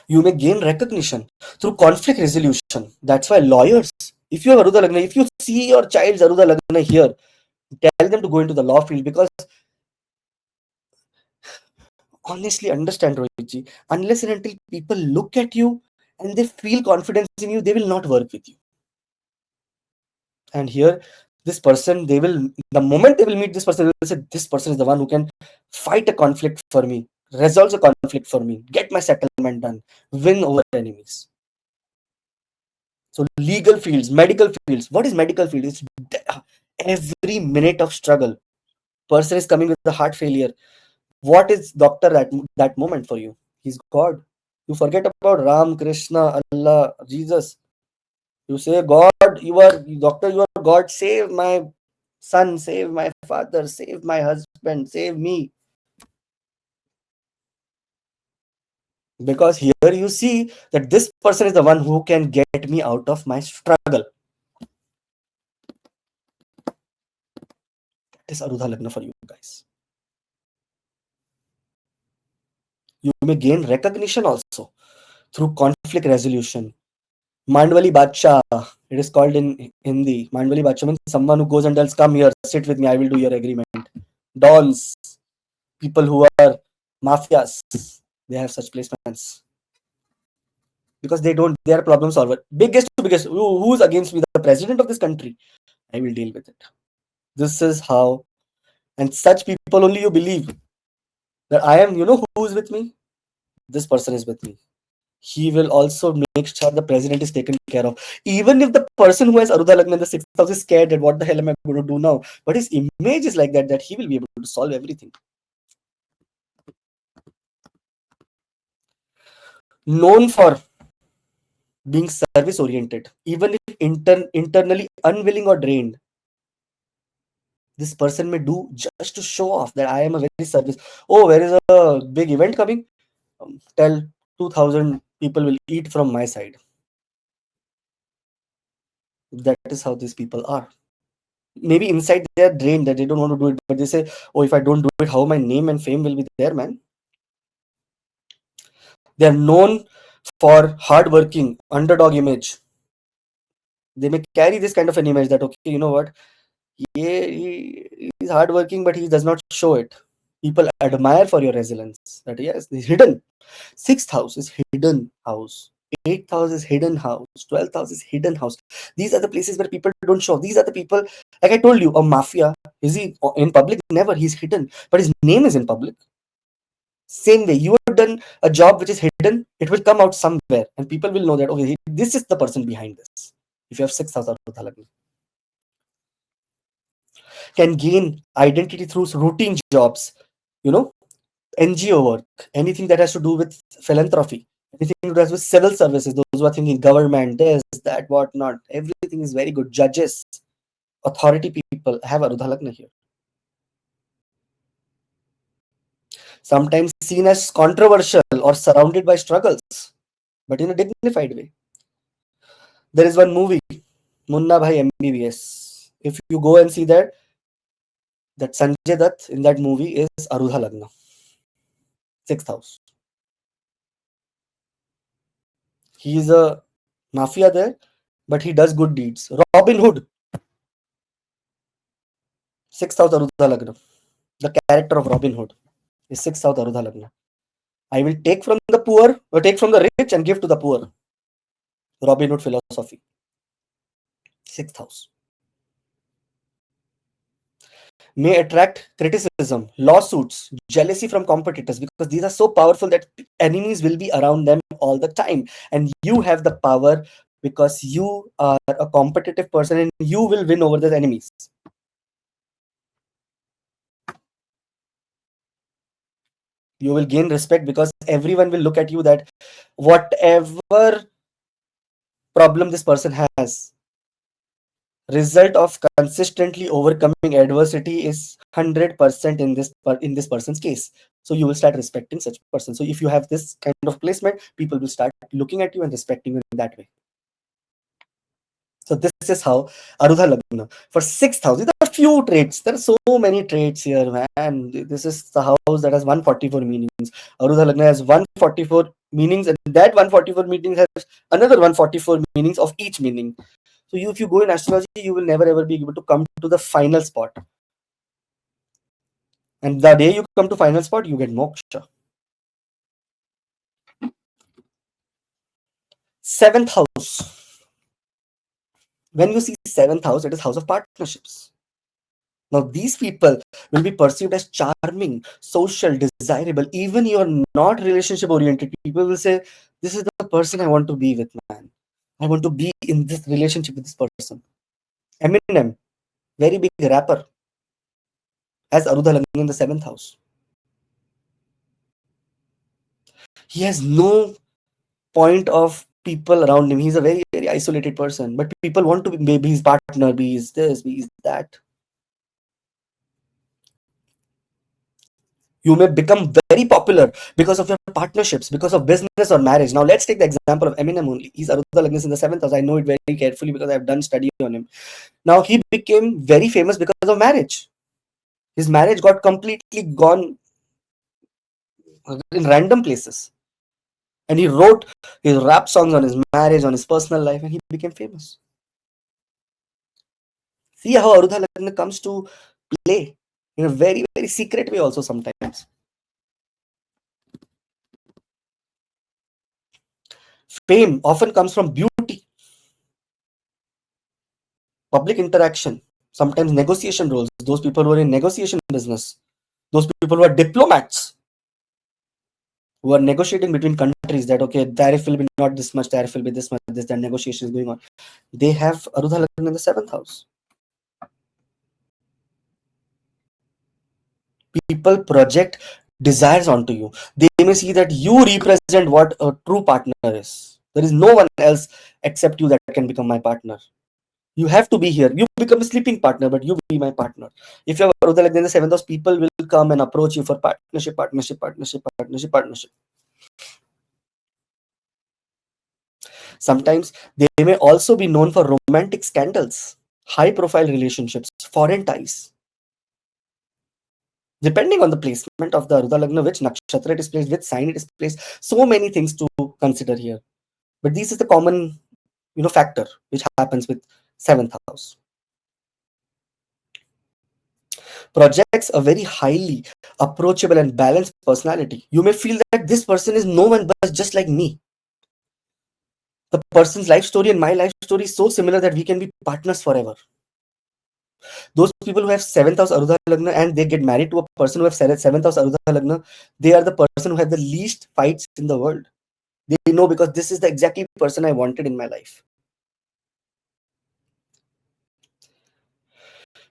You may gain recognition through conflict resolution. That's why lawyers, if you have Arudha Lagna, if you see your child's Arudha Lagna here, tell them to go into the law field, because honestly, understand, Rohitji, unless and until people look at you and they feel confidence in you, they will not work with you. And here, this person, the moment they will meet this person, they will say, this person is the one who can fight a conflict for me, resolve a conflict for me, get my settlement done, win over enemies. So legal fields, medical fields. What is medical field? It's every minute of struggle. Person is coming with a heart failure. What is doctor at that moment for you? He's God. You forget about Ram, Krishna, Allah, Jesus. You say, God, you are doctor, you are God. Save my son, save my father, save my husband, save me. Because here you see that this person is the one who can get me out of my struggle. That is Arudha Lagna for you guys. You may gain recognition also through conflict resolution. Mandwali Badshah, it is called in Hindi. Mandwali Badshah means someone who goes and tells, come here, sit with me, I will do your agreement. Dons, people who are mafias, they have such placements. Because they are problem solver. Biggest to biggest, who's against me? The president of this country. I will deal with it. This is how, and such people only you believe. that I am, who is with me? This person is with me. He will also make sure the president is taken care of. Even if the person who has Arudha Lagna in the sixth house is scared that what the hell am I going to do now? But his image is like that he will be able to solve everything. Known for being service oriented, even if internally unwilling or drained, this person may do just to show off that I am a very service. Oh, where is a big event coming? Tell 2,000 people will eat from my side. That is how these people are. Maybe inside they are drained that they don't want to do it, but they say, oh, if I don't do it, how my name and fame will be there, man? They are known for hardworking, underdog image. They may carry this kind of an image that, okay, you know what? Yeah, he's hardworking, but he does not show it. People admire for your resilience. That yes, he's hidden. Sixth house is hidden house. Eighth house is hidden house. 12th house is hidden house. These are the places where people don't show. These are the people, like I told you, a mafia. Is he in public? Never. He's hidden. But his name is in public. Same way, you have done a job which is hidden, it will come out somewhere, and people will know that, okay, this is the person behind this. If you have 6,000 Arudha Lagna, can gain identity through routine jobs, you know, NGO work, anything that has to do with philanthropy, anything that has with civil services, those who are thinking government, this, that, what not, everything is very good. Judges, authority people have Arudha Lagna here. Sometimes seen as controversial or surrounded by struggles, but in a dignified way. There is one movie, Munna Bhai MBBS. If you go and see that Sanjay Dutt in that movie is Arudha Lagna, sixth house. He is a mafia there, but he does good deeds. Robin Hood, sixth house Arudha Lagna. The character of Robin Hood is sixth house Arudha Lagna. I will take from the poor or take from the rich and give to the poor. Robin Hood philosophy. Sixth house. May attract criticism, lawsuits, jealousy from competitors, because these are so powerful that enemies will be around them all the time. And you have the power because you are a competitive person and you will win over the enemies. You will gain respect because everyone will look at you that whatever problem this person has, result of consistently overcoming adversity is 100% in this person's case. So you will start respecting such person. So if you have this kind of placement, people will start looking at you and respecting you in that way. So this is how Arudha Lagna for sixth house. There are few traits. There are so many traits here, man. This is the house that has 144 meanings. Arudha Lagna has 144 meanings, and that 144 meanings has another 144 meanings of each meaning. So if you go in astrology, you will never ever be able to come to the final spot. And the day you come to final spot, you get moksha. Seventh house. When you see seventh house, it is house of partnerships. Now these people will be perceived as charming, social, desirable. Even you are not relationship oriented, people will say, this is the person I want to be with, man. I want to be in this relationship with this person. Eminem, very big rapper, as Arudha Lagna in the seventh house. He has no point of people around him. He's a very, very isolated person. But people want to be his partner, be his this, be his that. You may become very popular because of your partnerships, because of business or marriage. Now let's take the example of Eminem only. He's Arudha Lagna in the seventh house. I know it very carefully because I've done study on him. Now he became very famous because of marriage. His marriage got completely gone in random places. And he wrote his rap songs on his marriage, on his personal life, and he became famous. See how Arudha Lagna comes to play in a very, very secret way also sometimes. Fame often comes from beauty, public interaction, sometimes negotiation roles. Those people who are in negotiation business, those people who are diplomats, who are negotiating between countries that okay, tariff will be not this much, tariff will be this much, this that negotiation is going on. They have Arudha Lagna in the seventh house. People project desires onto you. They may see that you represent what a true partner is. There is no one else except you that can become my partner. You have to be here. You become a sleeping partner, but you be my partner. If you have Arudha Lagna in the seventh house, people will come and approach you for partnership, partnership, partnership, partnership, partnership. Sometimes they may also be known for romantic scandals, high profile relationships, foreign ties. Depending on the placement of the Arudha Lagna, which nakshatra it is placed, which sign it is placed, so many things to consider here. But this is the common, factor which happens with seventh house. Projects a very highly approachable and balanced personality. You may feel that this person is no one but just like me. The person's life story and my life story is so similar that we can be partners forever. Those people who have seventh house Arudha Lagna and they get married to a person who have seventh house Arudha Lagna, they are the person who have the least fights in the world. They know because this is the exactly person I wanted in my life.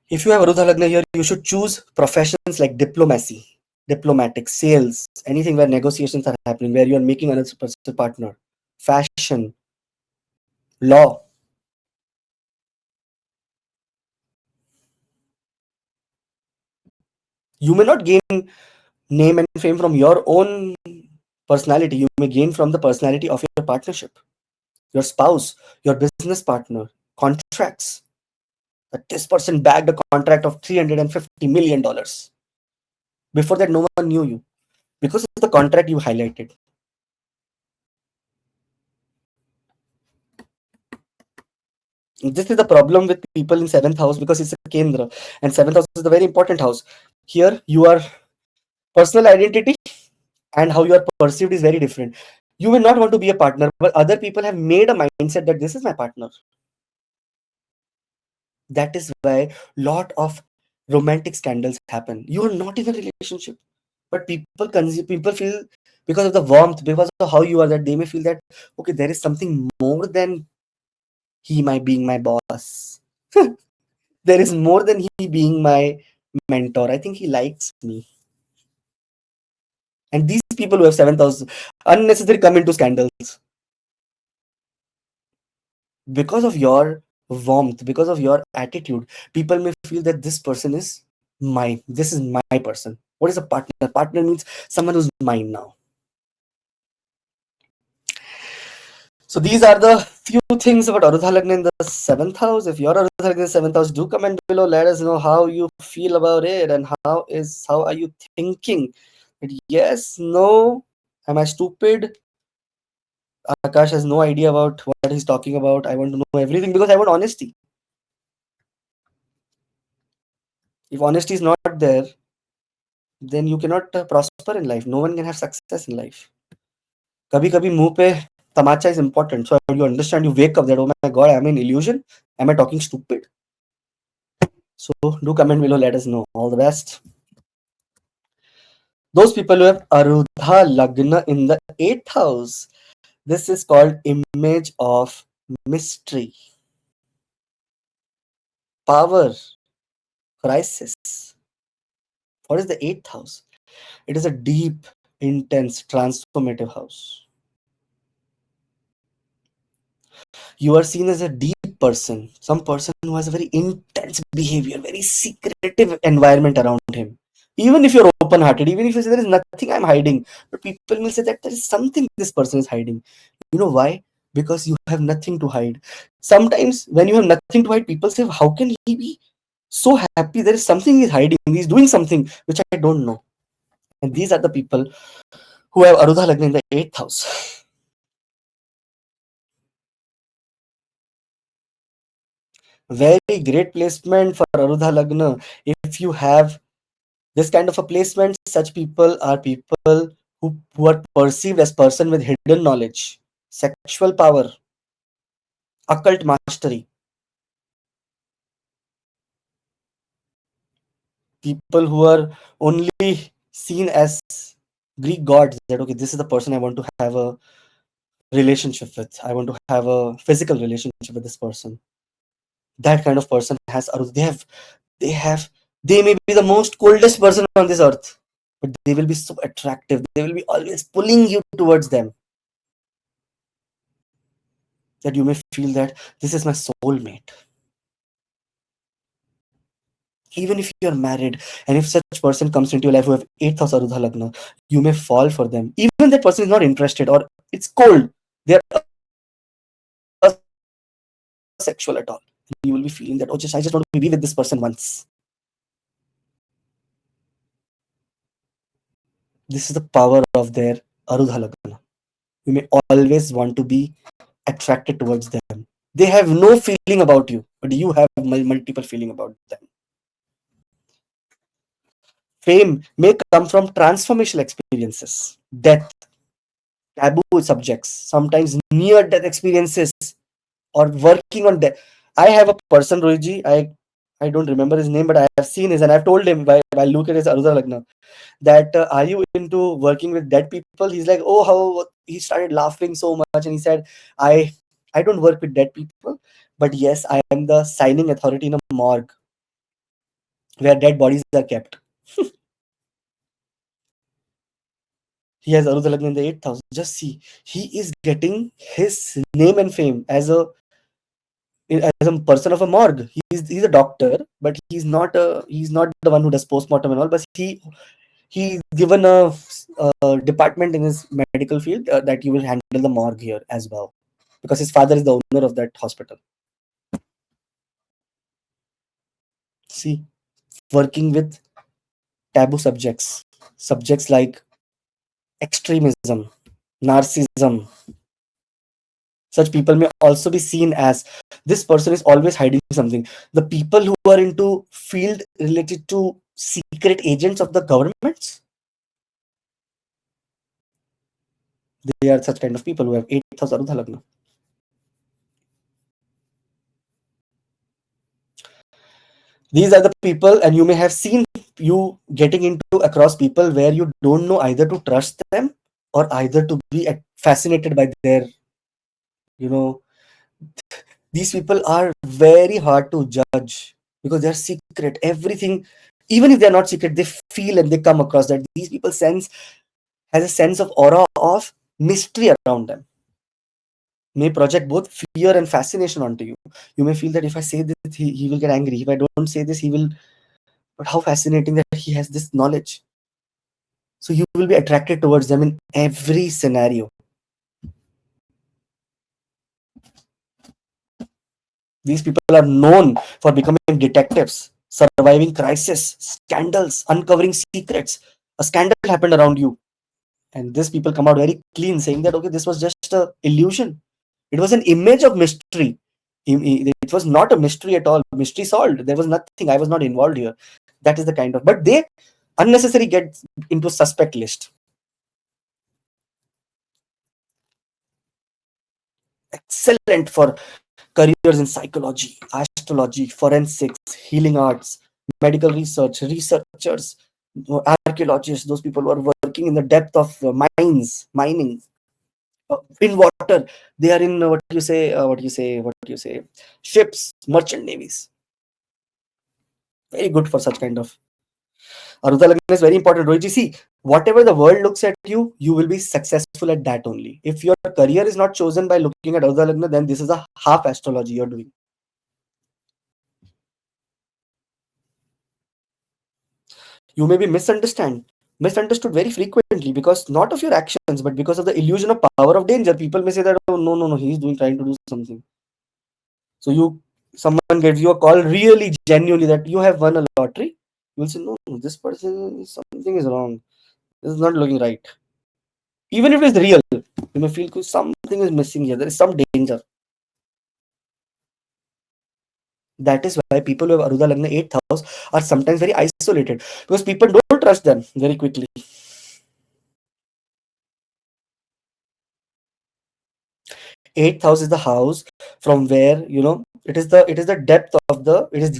If you have Arudha Lagna here, you should choose professions like diplomacy, diplomatic, sales, anything where negotiations are happening, where you are making another person's partner, fashion, law. You may not gain name and fame from your own personality. You may gain from the personality of your partnership, your spouse, your business partner, contracts. That this person bagged a contract of $350 million. Before that, no one knew you because of the contract you highlighted. This is the problem with people in seventh house because it's a Kendra, and seventh house is a very important house. Here, your personal identity and how you are perceived is very different. You may not want to be a partner, but other people have made a mindset that this is my partner. That is why lot of romantic scandals happen. You are not in a relationship, but people feel because of the warmth, because of how you are, that they may feel that okay, there is something more than he might being my boss. There is more than he being my mentor. I think he likes me. And these people who have 7,000 unnecessarily come into scandals because of your warmth, because of your attitude. People may feel that this person is mine. This is my person. What is a partner? Partner means someone who's mine now. So these are the few things about Arudha Lagna in the seventh house. If you're Arudha Lagna in the seventh house, do comment below. Let us know how you feel about it and how are you thinking. Yes, no, am I stupid? Akash has no idea about what he's talking about. I want to know everything because I want honesty. If honesty is not there, then you cannot prosper in life. No one can have success in life. कभी कभी मुंह पे tamacha is important. So you understand, you wake up that, oh my god, am I an illusion? Am I talking stupid? So do comment below, let us know. All the best. Those people who have Arudha Lagna in the 8th house, this is called image of mystery, power, crisis. What is the 8th house? It is a deep, intense, transformative house. You are seen as a deep person, some person who has a very intense behavior, very secretive environment around him. Even if you're open hearted, even if you say there is nothing I'm hiding, but people will say that there is something this person is hiding. You know why? Because you have nothing to hide. Sometimes when you have nothing to hide, people say, how can he be so happy? There is something he's hiding, he's doing something which I don't know. And these are the people who have Arudha Lagna in the 8th house. Very great placement for Arudha Lagna. If you have this kind of a placement, such people are people who are perceived as person with hidden knowledge, sexual power, occult mastery. People who are only seen as Greek gods that okay, this is the person I want to have a relationship with. I want to have a physical relationship with this person. That kind of person has Arudha. They have, they may be the most coldest person on this earth, but they will be so attractive. They will be always pulling you towards them that you may feel that this is my soulmate. Even if you're married, and if such person comes into your life who have 8th house Arudha Lagna, you may fall for them. Even that person is not interested or it's cold. They're asexual at all. You will be feeling that, oh, just I just want to be with this person once. This is the power of their Arudha Lagna. You may always want to be attracted towards them. They have no feeling about you, but you have multiple feeling about them. Fame may come from transformational experiences, death, taboo subjects, sometimes near death experiences, or working on death. I have a person, Rohiji, I don't remember his name, but I have seen his, and I've told him while look at his Arudha Lagna that are you into working with dead people? He's like, oh, how he started laughing so much, and he said, I I don't work with dead people, but yes, I am the signing authority in a morgue where dead bodies are kept. He has Arudha Lagna in the 8th house. Just see, he is getting his name and fame as a person of a morgue. He's a doctor, but he's not the one who does postmortem and all. But he's given a department in his medical field that you will handle the morgue here as well, because his father is the owner of that hospital. See, working with taboo subjects like extremism, narcissism. Such people may also be seen as this person is always hiding something. The people who are into field related to secret agents of the governments, they are such kind of people who have 8th house Arudha Lagna. These are the people, and you may have seen you getting into across people where you don't know either to trust them or either to be fascinated by their, you know, these people are very hard to judge because they're secret. Everything, even if they're not secret, they feel and they come across that these people sense has a sense of aura of mystery around them. May project both fear and fascination onto you. You may feel that if I say this, he will get angry. If I don't say this, he will. But how fascinating that he has this knowledge. So you will be attracted towards them in every scenario. These people are known for becoming detectives, surviving crisis, scandals, uncovering secrets. A scandal happened around you, and these people come out very clean, saying that okay, this was just a illusion. It was an image of mystery. It was not a mystery at all. Mystery solved. There was nothing. I was not involved here. That is the kind of. But they unnecessarily get into suspect list. Excellent for careers in psychology, astrology, forensics, healing arts, medical research, researchers, archaeologists, those people who are working in the depth of mines, mining, in water. They are in ships, merchant navies. Very good for such kind of. Arudha Lagna is very important. Rohit, see, whatever the world looks at you, you will be successful at that only. If your career is not chosen by looking at Arudha Lagna, then this is a half astrology you're doing. You may be misunderstood very frequently because not of your actions, but because of the illusion of power of danger. People may say that, oh, no, he's trying to do something. So someone gives you a call really genuinely that you have won a lottery. You will say, no, this person, something is wrong. This is not looking right. Even if it is real, you may feel something is missing here. There is some danger. That is why people who have Arudha Lagna 8th house are sometimes very isolated because people don't trust them very quickly. 8th house is the house from where it is the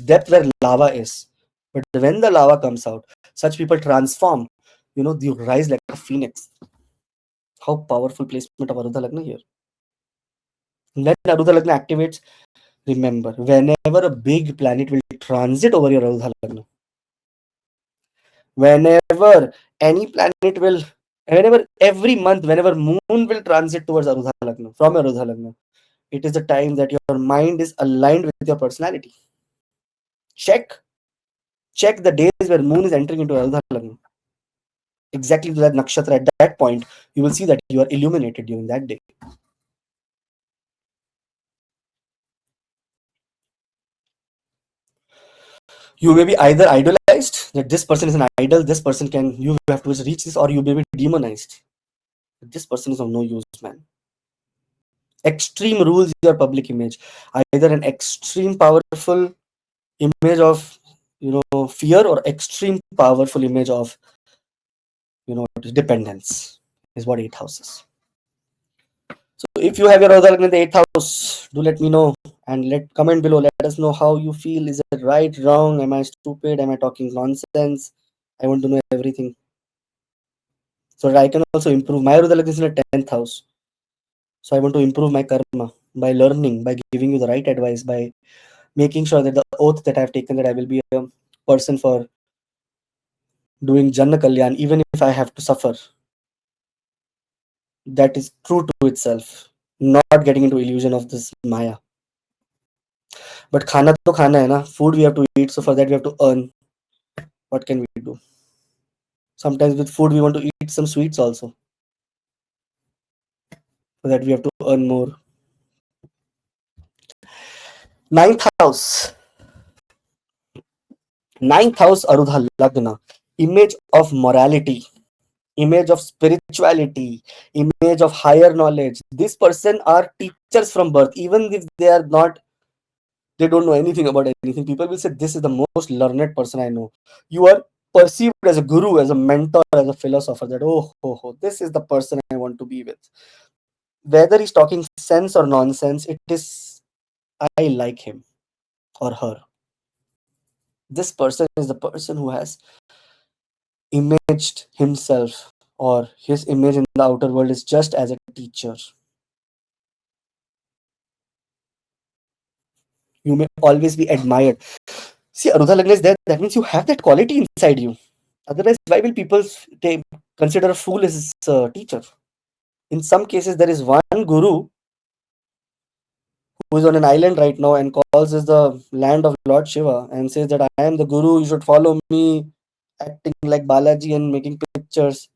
depth where lava is. But when the lava comes out, such people transform. You rise like a phoenix. How powerful placement of Arudha Lagna here. When Arudha Lagna activates, remember, whenever a big planet will transit over your Arudha Lagna, whenever any planet will, whenever every month, whenever moon will transit towards Arudha Lagna, from Arudha Lagna, it is the time that your mind is aligned with your personality. Check, check the days where moon is entering into Arudha Lagna. Exactly to that nakshatra at that point, you will see that you are illuminated during that day. You may be either idolized, that this person is an idol, this person can, you have to reach this, or you may be demonized. This person is of no use, man. Extreme rules your public image. Either an extreme powerful image of fear, or extreme powerful image of dependence is what eighth house is. So if you have your other in the eighth house, do let me know and comment below. Let us know how you feel. Is it right, wrong? Am I stupid? Am I talking nonsense? I want to know everything so that I can also improve. My Arudha Lagna is in the 10th house. So I want to improve my karma by learning, by giving you the right advice, by making sure that the oath that I've taken, that I will be a person for doing Janna Kalyan, even if I have to suffer. That is true to itself, not getting into illusion of this Maya. But khana to khana hai na, food we have to eat, so for that we have to earn. What can we do? Sometimes with food we want to eat some sweets also. For that we have to earn more. Ninth house. Ninth house Arudha Lagna. Image of morality, image of spirituality, image of higher knowledge. This person are teachers from birth, even if they are not, they don't know anything about anything. People will say, this is the most learned person I know. You are perceived as a guru, as a mentor, as a philosopher, that this is the person I want to be with. Whether he's talking sense or nonsense, it is, I like him or her. This person is the person who has imaged himself, or his image in the outer world is just as a teacher. You may always be admired. See, Arudha Lagna is there. That means you have that quality inside you. Otherwise, why will people consider a fool as a teacher? In some cases, there is one guru who is on an island right now and calls this the land of Lord Shiva and says that I am the guru, you should follow me, acting like Balaji and making pictures.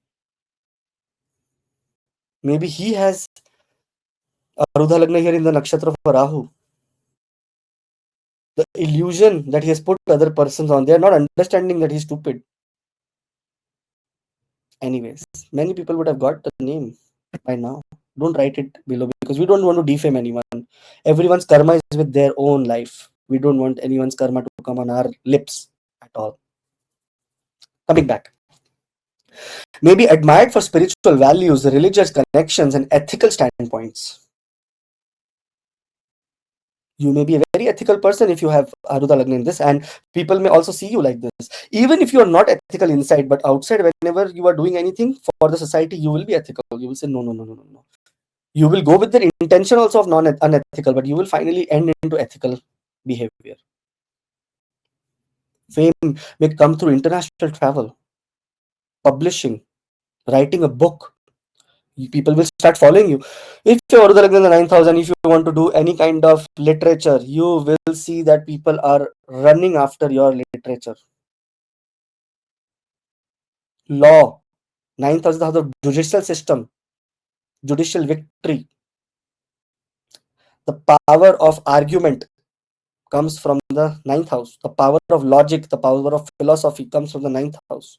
Maybe he has Arudha Lagna here in the nakshatra for Rahu. The illusion that he has put other persons on, they are not understanding that he's stupid. Anyways, many people would have got the name by now. Don't write it below because we don't want to defame anyone. Everyone's karma is with their own life. We don't want anyone's karma to come on our lips at all. Coming back. May be admired for spiritual values, religious connections, and ethical standpoints. You may be a very ethical person if you have Arudha Lagna in this, and people may also see you like this. Even if you are not ethical inside, but outside, whenever you are doing anything for the society, you will be ethical. You will say, no, no, no, no, no, no. You will go with the intention also of unethical, but you will finally end into ethical behavior. Fame may come through international travel, publishing, writing a book. People will start following you. If you're Arudha Lagna in the 9,000, if you want to do any kind of literature, you will see that people are running after your literature. Law, 9,000 house of judicial system, judicial victory. The power of argument comes from the 9th house. The power of logic, the power of philosophy comes from the 9th house.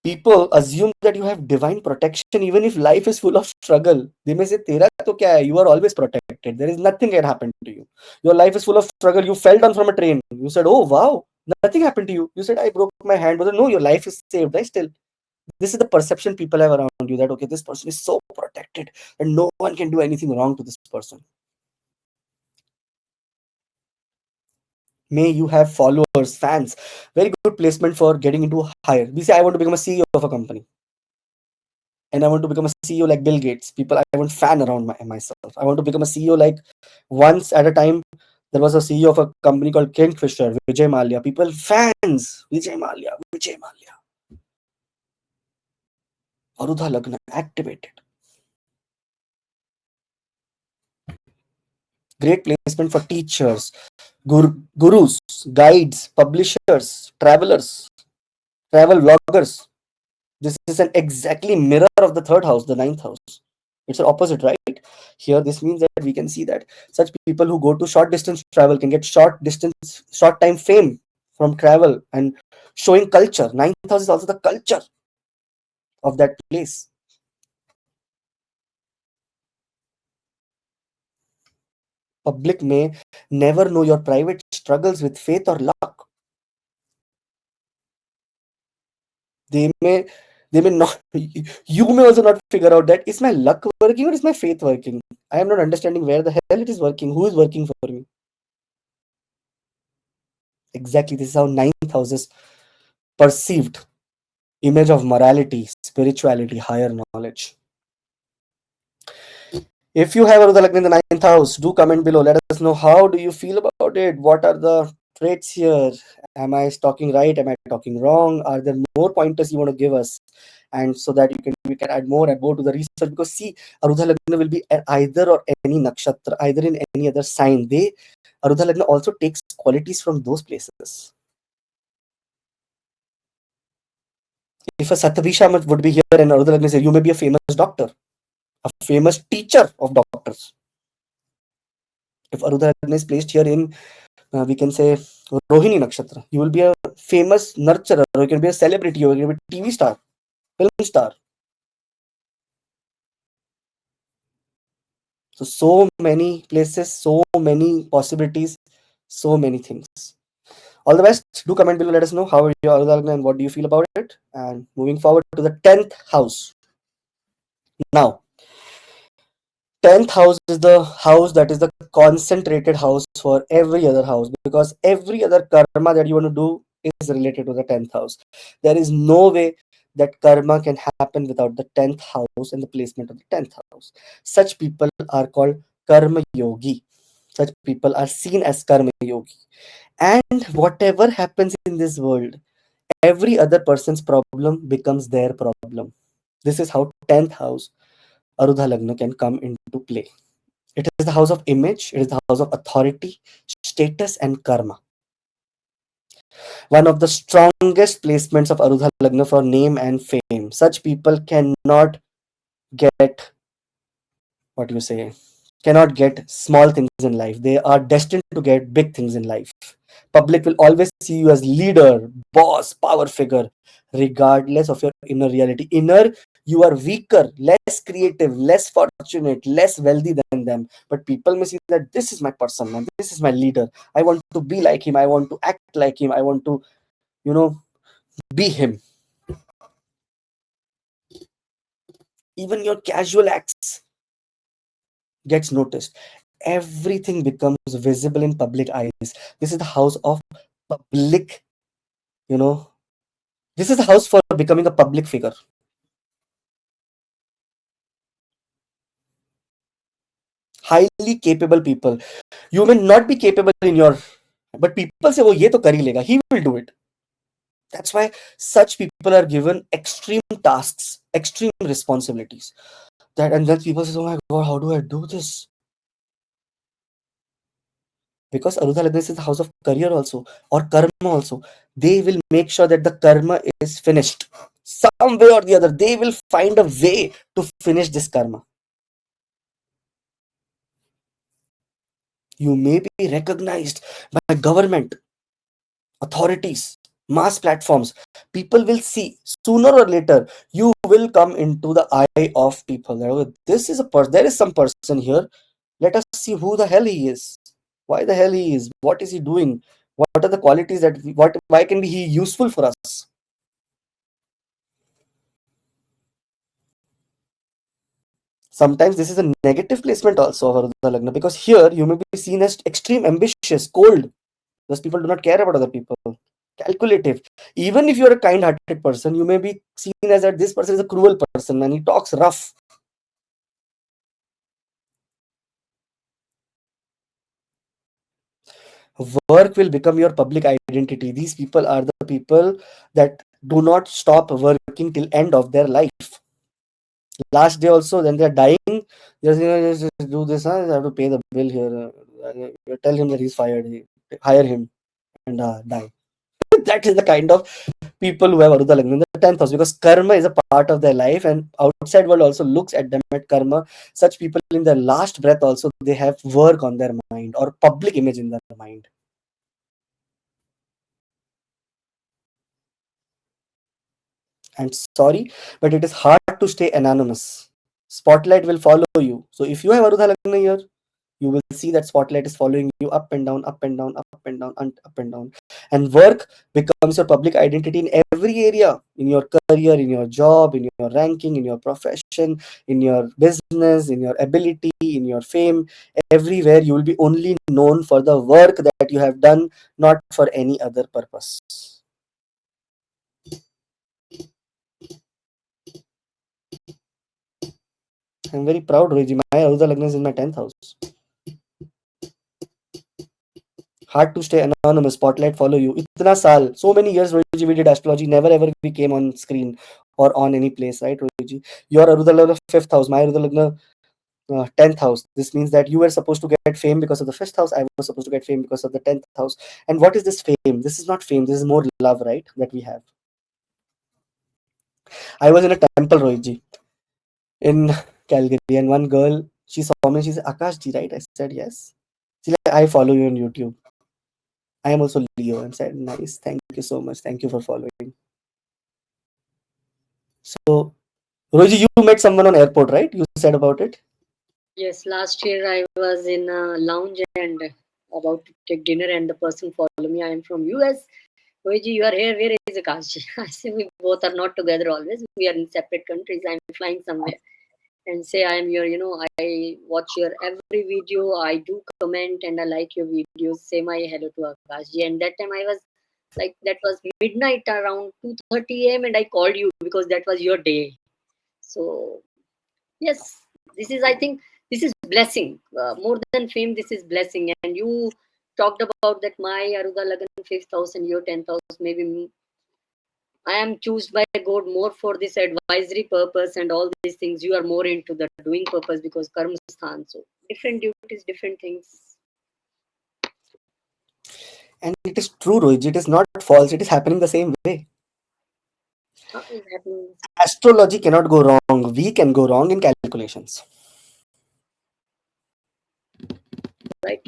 People assume that you have divine protection even if life is full of struggle. They may say, Tera to kya hai? You are always protected. There is nothing can happen to you. Your life is full of struggle. You fell down from a train. You said, oh wow, nothing happened to you. You said, I broke my hand. But no, your life is saved. Right? Still, this is the perception people have around you, that okay, this person is so protected and no one can do anything wrong to this person. May you have followers, fans. Very good placement for getting into higher. We say I want to become a CEO of a company, and I want to become a CEO like Bill Gates. People, I want fan around myself. I want to become a CEO like once at a time. There was a CEO of a company called Kingfisher, Vijay Mallya. People, fans, Vijay Mallya, Vijay Mallya. Arudha Lagna activated. Great placement for teachers, gurus, guides, publishers, travelers, travel vloggers. This is an exactly mirror of the third house, the ninth house. It's an opposite, right? Here, this means that we can see that such people who go to short distance travel can get short time fame from travel and showing culture. Ninth house is also the culture of that place. Public may never know your private struggles with faith or luck. They may they may not you may also not figure out that is my luck working or is my faith working. I am not understanding where the hell it is working, who is working for me. Exactly, this is how ninth house is perceived. Image of morality, spirituality, higher knowledge. If you have Arudha Lagna in the ninth house, do comment below. Let us know how do you feel about it. What are the traits here? Am I talking right? Am I talking wrong? Are there more pointers you want to give us? And so that we can add more and more to the research. Because see, Arudha Lagna will be at either or any nakshatra, either in any other sign. Arudha Lagna also takes qualities from those places. If a Satabhisha would be here and Arudha Lagna say, you may be a famous doctor, a famous teacher of doctors. If Arudha Lagna is placed here in, we can say, Rohini Nakshatra, you will be a famous nurturer, or you can be a celebrity, or you can be a TV star, film star. So many places, so many possibilities, so many things. All the best. Do comment below. Let us know how are your Arudha Lagna and what do you feel about it. And moving forward to the 10th house. Now, 10th house is the house that is the concentrated house for every other house, because every other karma that you want to do is related to the 10th house. There is no way that karma can happen without the 10th house and the placement of the 10th house. Such people are called karma yogi. Such people are seen as karma yogi. And whatever happens in this world, every other person's problem becomes their problem. This is how 10th house Arudha Lagna can come into play. It is the house of image, it is the house of authority, status, and karma. One of the strongest placements of Arudha Lagna for name and fame. Such people cannot get, what do you say, cannot get small things in life. They are destined to get big things in life. Public will always see you as leader, boss, power figure, regardless of your inner reality. Inner, you are weaker, less creative, less fortunate, less wealthy than them. But people may see that this is my person, man. This is my leader. I want to be like him. I want to act like him. I want to, you know, be him. Even your casual acts gets noticed. Everything becomes visible in public eyes. This is the house of public, you know, this is the house for becoming a public figure. Highly capable people. You may not be capable in your, but people say, oh, ye to kar hi lega. He will do it. That's why such people are given extreme tasks, extreme responsibilities. And then people say, oh my god, how do I do this? Because Arudha Lagna is the house of career also, or karma also. They will make sure that the karma is finished. Some way or the other, they will find a way to finish this karma. You may be recognized by government, authorities, mass platforms. People will see sooner or later. You will come into the eye of people. This is a person. There is some person here. Let us see who the hell he is. Why the hell he is? What is he doing? What are the qualities that? Why can be he useful for us? Sometimes this is a negative placement also of Arudha Lagna, because here you may be seen as extreme ambitious, cold. Those people do not care about other people. Calculative. Even if you're a kind-hearted person, you may be seen as that this person is a cruel person and he talks rough. Work will become your public identity. These people are the people that do not stop working till end of their life. Last day also, then they're dying. Just, just do this. Huh? I have to pay the bill here. Tell him that he's fired. Hire him and die. That is the kind of people who have Arudha Lagna in the 10th house, because karma is a part of their life, and outside world also looks at them at karma. Such people in their last breath also, they have work on their mind or public image in their mind. And sorry, but it is hard to stay anonymous. Spotlight will follow you. So if you have Arudha Lagna here, you will see that spotlight is following you up and down, up and down, up and down, and up and down. And work becomes your public identity in every area, in your career, in your job, in your ranking, in your profession, in your business, in your ability, in your fame. Everywhere you will be only known for the work that you have done, not for any other purpose. I'm very proud, Rohiji. My Arudha Lagna is in my 10th house. Hard to stay anonymous, spotlight follow you. Itna saal, so many years, Rohiji, we did astrology. Never ever we came on screen or on any place, right, Rohiji? Your Arudha Lagna 5th house, my Arudha Lagna 10th house. This means that you were supposed to get fame because of the 5th house. I was supposed to get fame because of the 10th house. And what is this fame? This is not fame. This is more love, right? That we have. I was in a temple, Rohiji, in Calgary, and one girl, she saw me. She said, Akash ji, right? I said, yes. She's like, I follow you on YouTube. I am also Leo, and said, nice. Thank you so much. Thank you for following. So, Rohiji, you met someone on airport, right? You said about it. Yes, last year I was in a lounge and about to take dinner, and the person followed me. I am from US. Oji, you are here. Where is Akash? I say we both are not together always. We are in separate countries. I am flying somewhere. And say I am your, I watch your every video. I do comment and I like your videos. Say my hello to Akashji. And that time I was like, that was midnight around 2:30 a.m. and I called you because that was your day. So yes, this is, I think, this is blessing. More than fame, this is blessing. And you talked about that my Arudha Lagna 5th house and your 10th house. Maybe I am chosen by God more for this advisory purpose and all these things. You are more into the doing purpose because karma sthan. So different duties, different things. And it is true, Rohit. It is not false. It is happening the same way. Is happening, Astrology cannot go wrong. We can go wrong in calculations. right?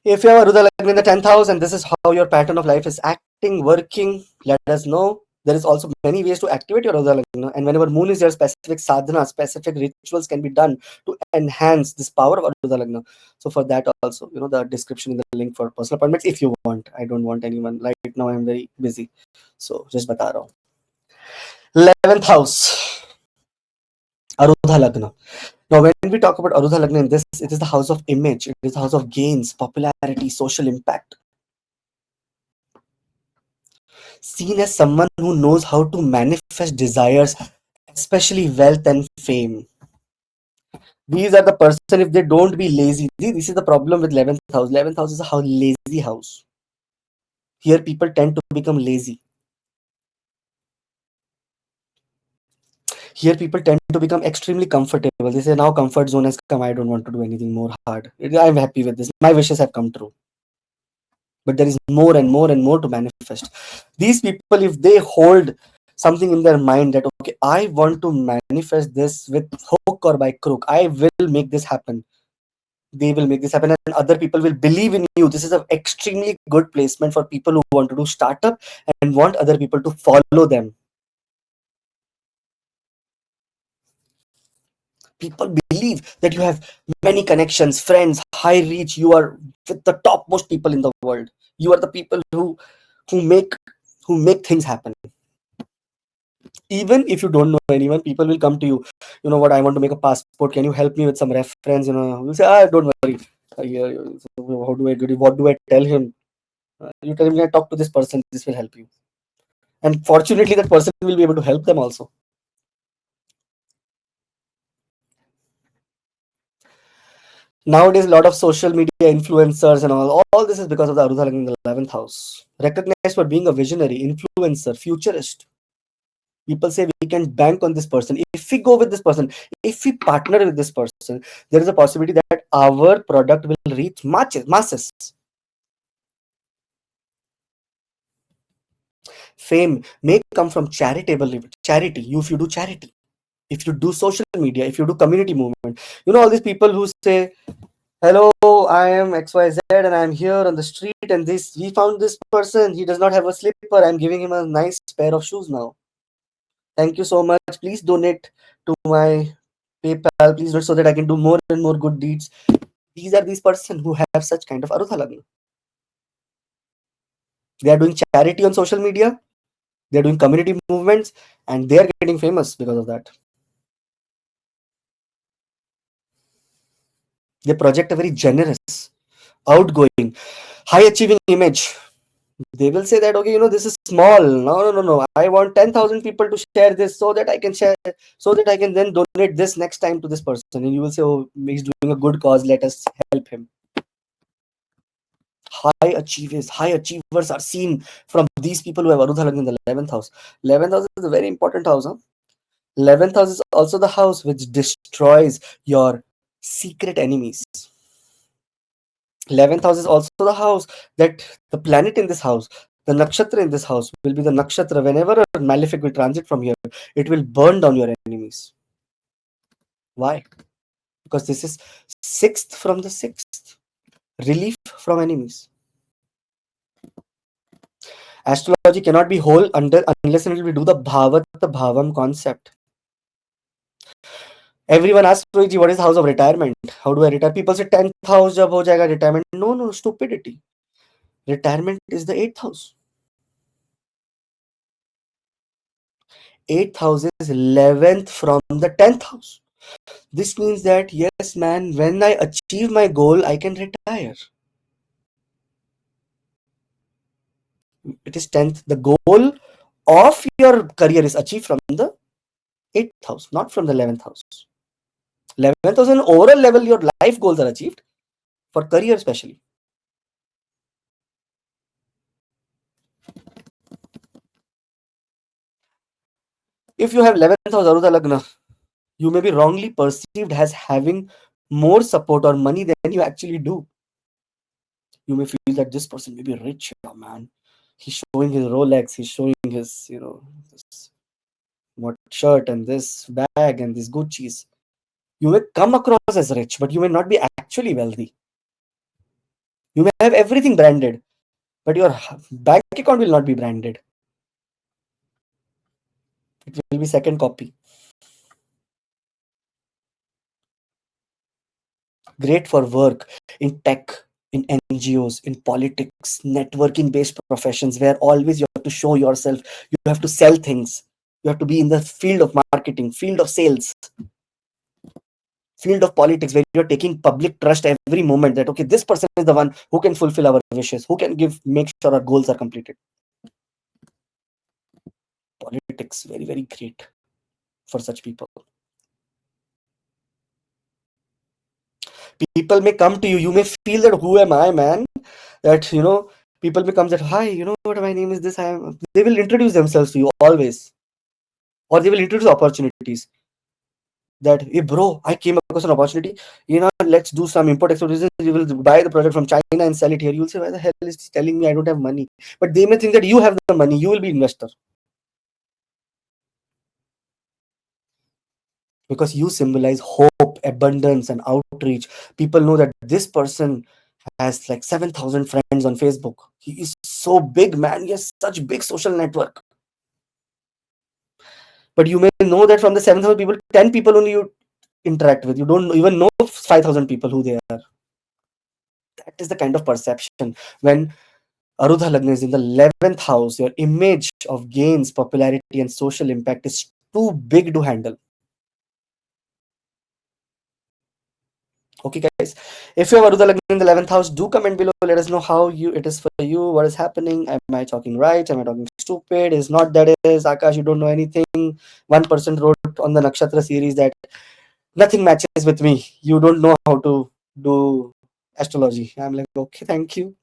If you have Arudha Lagna in the 10th house and this is how your pattern of life is acting, working, let us know. There is also many ways to activate your Arudha Lagna. And whenever moon is there, specific sadhana, specific rituals can be done to enhance this power of Arudha Lagna. So for that also, the description in the link for personal appointments if you want. I don't want anyone. Right now I'm very busy. So just bata raha hu. 11th house, Arudha Lagna. Now, when we talk about Arudha Lagna in this, it is the house of image, it is the house of gains, popularity, social impact. Seen as someone who knows how to manifest desires, especially wealth and fame. These are the person, if they don't be lazy. This is the problem with 11th house. 11th house is a lazy house. Here, people tend to become lazy. Here, people tend to become extremely comfortable. They say, now comfort zone has come. I don't want to do anything more hard. I'm happy with this. My wishes have come true. But there is more and more and more to manifest. These people, if they hold something in their mind that, okay, I want to manifest this with hook or by crook, I will make this happen. They will make this happen, and other people will believe in you. This is an extremely good placement for people who want to do startup and want other people to follow them. People believe that you have many connections, friends, high reach. You are with the topmost people in the world. You are the people who make things happen. Even if you don't know anyone, people will come to you. You know what? I want to make a passport. Can you help me with some reference? You'll say, don't worry. I hear you. So how do I get it? What do I tell him? You tell him, "Yeah, talk to this person. This will help you." And fortunately, that person will be able to help them also. Nowadays, a lot of social media influencers and all this is because of the Arudha Lagna in the 11th house. Recognized for being a visionary, influencer, futurist. People say we can bank on this person. If we go with this person, if we partner with this person, there is a possibility that our product will reach masses. Fame may come from charity. If you do charity, if you do social media, if you do community movement, all these people who say, "Hello, I am XYZ and I'm here on the street and this we found this person. He does not have a slipper. I'm giving him a nice pair of shoes now. Thank you so much. Please donate to my PayPal. Please donate so that I can do more and more good deeds." These are these person who have such kind of Arudha Lagna. They are doing charity on social media. They are doing community movements, and they are getting famous because of that. They project a very generous, outgoing, high achieving image. They will say that, okay, this is small. No, no, no, no. I want 10,000 people to share this so that I can share, so that I can then donate this next time to this person. And you will say, oh, he's doing a good cause. Let us help him. High achievers are seen from these people who have Arudha Lagna in the 11th house. 11th house is a very important house. 11th house is also the house which destroys your secret enemies. 11th house is also the house that the planet in this house, the nakshatra in this house will be the nakshatra. Whenever a malefic will transit from here, it will burn down your enemies. Why? Because this is sixth from the sixth. Relief from enemies. Astrology cannot be whole unless and until we do the bhavat bhavam concept. Everyone asks, Rohit, what is the house of retirement? How do I retire? People say 10th house jab ho jayega retirement. No, no, stupidity. Retirement is the 8th house. 8th house is 11th from the 10th house. This means that, yes, man, when I achieve my goal, I can retire. It is 10th. The goal of your career is achieved from the 8th house, not from the 11th house. 11th house, on overall level, your life goals are achieved, for career especially. If you have 11th house Arudha Lagna, you may be wrongly perceived as having more support or money than you actually do. You may feel that this person may be rich, man. He's showing his Rolex, he's showing his, this what shirt and this bag and this Gucci's. You may come across as rich, but you may not be actually wealthy. You may have everything branded, but your bank account will not be branded. It will be second copy. Great for work in tech, in NGOs, in politics, networking based professions where always you have to show yourself, you have to sell things, you have to be in the field of marketing, field of sales, field of politics where you're taking public trust every moment that, okay, this person is the one who can fulfill our wishes, who can make sure our goals are completed. Politics, very, very great for such people. People may come to you, you may feel that, who am I, man? That, people may come that, hi, what, my name is this, they will introduce themselves to you always, or they will introduce opportunities that, hey bro, I came across an opportunity, let's do some import export business. You will buy the product from China and sell it here. You'll say, why the hell is he telling me I don't have money? But they may think that you have the money, you will be investor, because you symbolize hope, abundance, and outreach. People know that this person has like 7,000 friends on Facebook. He is so big, man. He has such big social network. But you may know that from the 7,000 people, 10 people only you interact with. You don't even know 5,000 people who they are. That is the kind of perception. When Arudha Lagna is in the 11th house, your image of gains, popularity, and social impact is too big to handle. Okay, guys. If you have Arudha Lagna in the 11th house, do comment below. Let us know how it is for you. What is happening? Am I talking right? Am I talking stupid? Is not that is Akash? You don't know anything. One person wrote on the Nakshatra series that nothing matches with me. You don't know how to do astrology. I'm like, okay, thank you.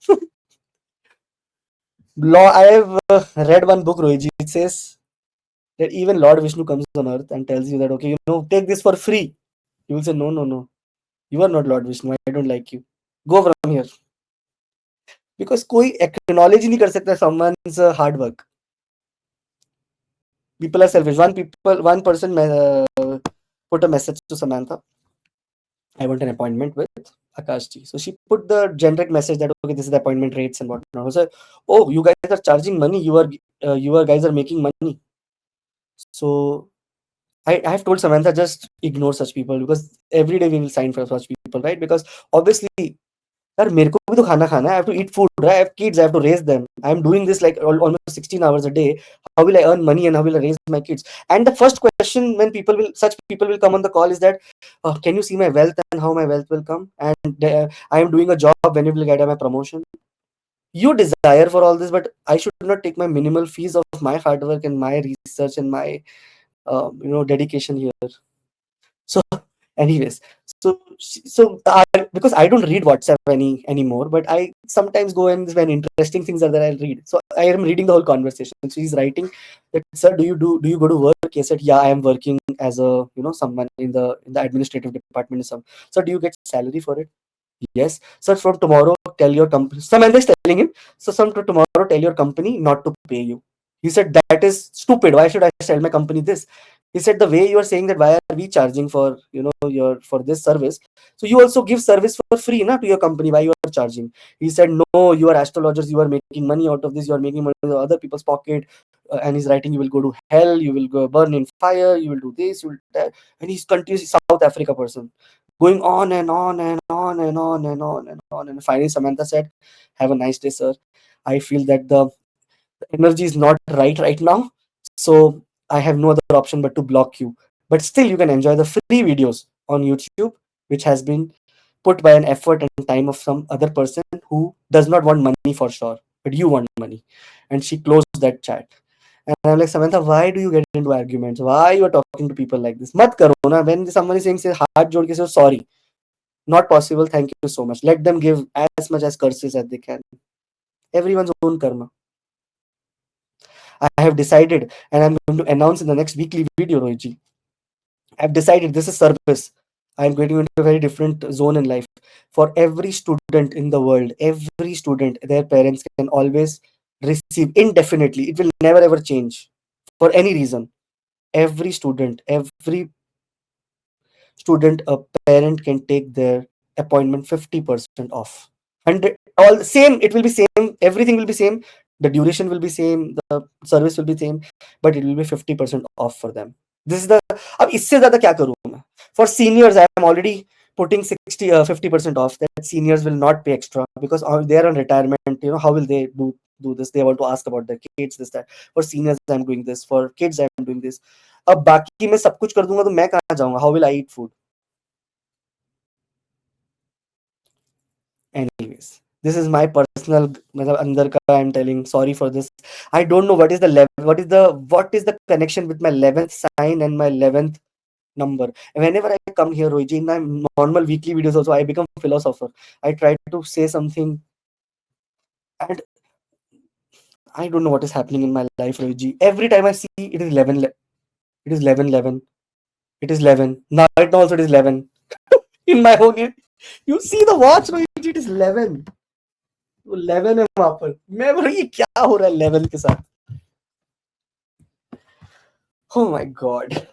Law. I have read one book, Rohiji. It says that even Lord Vishnu comes on earth and tells you that, okay, take this for free. You will say, no, no, no. You are not Lord Vishnu. I don't like you. Go from here. Because कोई acknowledge ही नहीं कर सकता someone's hard work. People are selfish. One person put a message to Samantha. I want an appointment with Akash ji. So she put the generic message that, okay, this is the appointment rates and whatnot. So, oh, you guys are charging money. You are guys are making money. So I have told Samantha, just ignore such people, because every day we will sign for such people, right? Because obviously, यार मेरे को भी तो खाना खाना है. I have to eat food, right? I have kids, I have to raise them. I am doing this like almost 16 hours a day. How will I earn money and how will I raise my kids? And the first question when such people will come on the call is that, can you see my wealth and how my wealth will come? And I am doing a job, when it will get my promotion. You desire for all this, but I should not take my minimal fees of my hard work and my research and my dedication here. So, anyways, because I don't read WhatsApp anymore, but I sometimes go, and when interesting things are there, I'll read. So I am reading the whole conversation. So he's writing that, sir, do you go to work? He said, yeah, I am working as a someone in the administrative department. So do you get salary for it? Yes. So from tomorrow, tell your company. Samantha is telling him. So tomorrow, tell your company not to pay you. He said, that is stupid. Why should I tell my company this? He said, the way you are saying that, why are we charging for your for this service? So you also give service for free, na, to your company. Why you are charging? He said, no, you are astrologers. You are making money out of this. You are making money out of other people's pocket. And he's writing, you will go to hell. You will go burn in fire. You will do this. You will that. And he's continuously South Africa person, going on and on and on and on and on and on. And finally, Samantha said, have a nice day, sir. I feel that the energy is not right now. So I have no other option but to block you. But still, you can enjoy the free videos on YouTube, which has been put by an effort and time of some other person who does not want money for sure, but you want money. And she closed that chat. And I'm like, Samantha, why do you get into arguments? Why you are talking to people like this? Mat karo na. When someone is saying, say, haath jod ke say, sorry, not possible, thank you so much. Let them give as much as curses as they can. Everyone's own karma. I have decided, and I'm going to announce in the next weekly video, Rohiji. I've decided this is service. I'm going into a very different zone in life. For every student in the world, every student, their parents can always receive indefinitely. It will never ever change for any reason. Every student, a parent can take their appointment 50% off. 100, all same, it will be same, everything will be same, the duration will be same, the service will be same, but it will be 50% off for them. This is the, अब इससे ज्यादा क्या करूं मैं? For seniors, I am already putting 50% off. That seniors will not pay extra because they are on retirement. How will they do this? They want to ask about their kids, this that. For seniors, I am doing this. For kids, I am doing this. अब बाकी मैं सब कुछ कर दूंगा तो मैं कहाँ जाऊंगा? How will I eat food? Anyways, this is my personal, मतलब अंदर का, I'm telling sorry for this. I don't know what is the level, what is the connection with my 11th sign and my 11th number. And whenever I come here, Rohiji, in my normal weekly videos also, I become a philosopher. I try to say something, and I don't know what is happening in my life, Rohiji. Every time I see it is 11, it is 11, 11. It is 11. Now, right now also it is 11. In my own, you see the watch, Rohiji, it is 11. 11 है वहां पर. मैं बोला ये क्या हो रहा है 11 के साथ? Oh my god.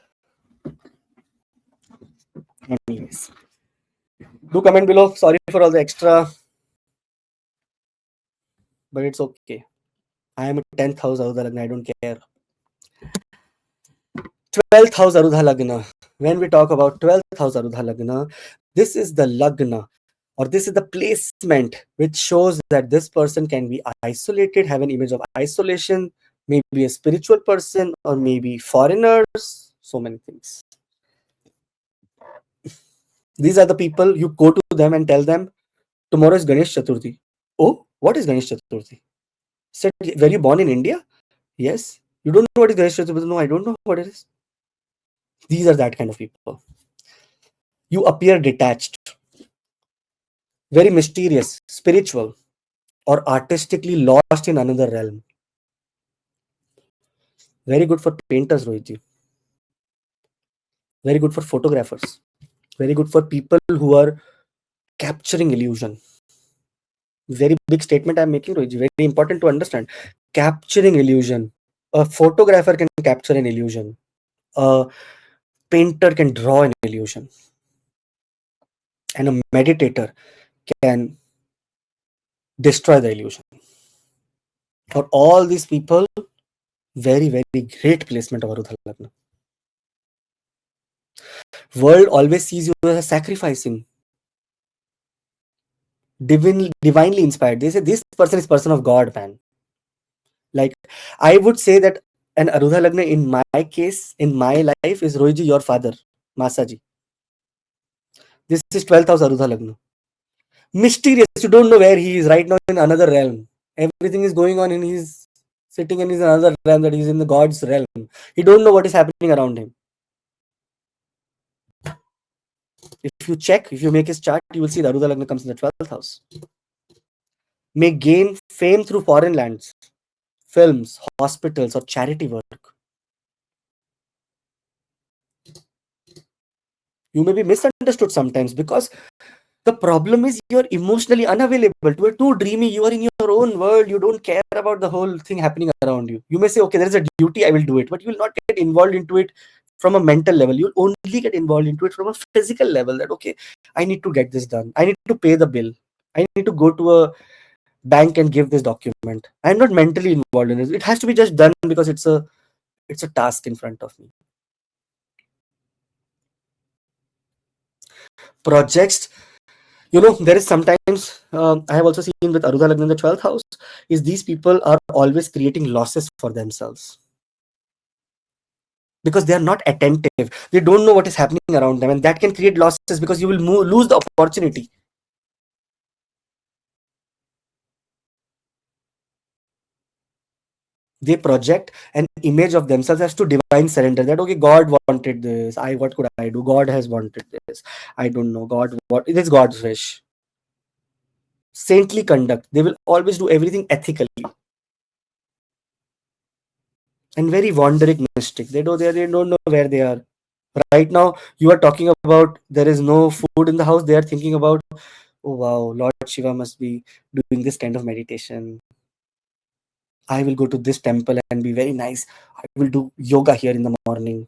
Anyways, do comment below. Sorry for all the extra, but it's okay. I am a 10th house Arudha Lagna. I don't care. 12th house Arudha Lagna. When we talk about 12th house Arudha Lagna, this is the Lagna, or this is the placement which shows that this person can be isolated, have an image of isolation, maybe a spiritual person, or maybe foreigners. So many things. These are the people you go to them and tell them, tomorrow is Ganesh Chaturthi. Oh, what is Ganesh Chaturthi? Said, were you born in India? Yes. You don't know what is Ganesh Chaturthi? No, I don't know what it is. These are that kind of people. You appear detached, very mysterious, spiritual, or artistically lost in another realm. Very good for painters, Rohitji. Very good for photographers. Very good for people who are capturing illusion. Very big statement I'm making, Rohitji. Very important to understand. Capturing illusion. A photographer can capture an illusion. A painter can draw an illusion. And a meditator can destroy the illusion. For all these people, very, very great placement of Arudha Lagna. World always sees you as sacrificing, divinely inspired. They say this person is person of God, man. Like, I would say that an Arudha Lagna in my case, in my life, is Rohiji, your father, Masaji. This is 12th house Arudha Lagna. Mysterious, you don't know where he is right now in another realm. Everything is going on and he's sitting in his another realm, that he's in the God's realm. He don't know what is happening around him. If you check, if you make his chart, you will see the Arudha Lagna comes in the 12th house. May gain fame through foreign lands, films, hospitals, or charity work. You may be misunderstood sometimes because the problem is you're emotionally unavailable. You're too dreamy. You are in your own world. You don't care about the whole thing happening around you. You may say, okay, there's a duty, I will do it. But you will not get involved into it from a mental level. You'll only get involved into it from a physical level, that, okay, I need to get this done. I need to pay the bill. I need to go to a bank and give this document. I'm not mentally involved in it. It has to be just done because it's a task in front of me. Projects, there is sometimes, I have also seen with Arudha Lagna in the 12th house, is these people are always creating losses for themselves because they are not attentive. They don't know what is happening around them, and that can create losses because you will lose the opportunity. They project an image of themselves as to divine surrender, that, okay, God wanted this, what could I do? God has wanted this. I don't know. What it is God's wish. Saintly conduct. They will always do everything ethically. And very wandering mystic. They don't know where they are. Right now, you are talking about there is no food in the house. They are thinking about, oh wow, Lord Shiva must be doing this kind of meditation. I will go to this temple and be very nice. I will do yoga here in the morning.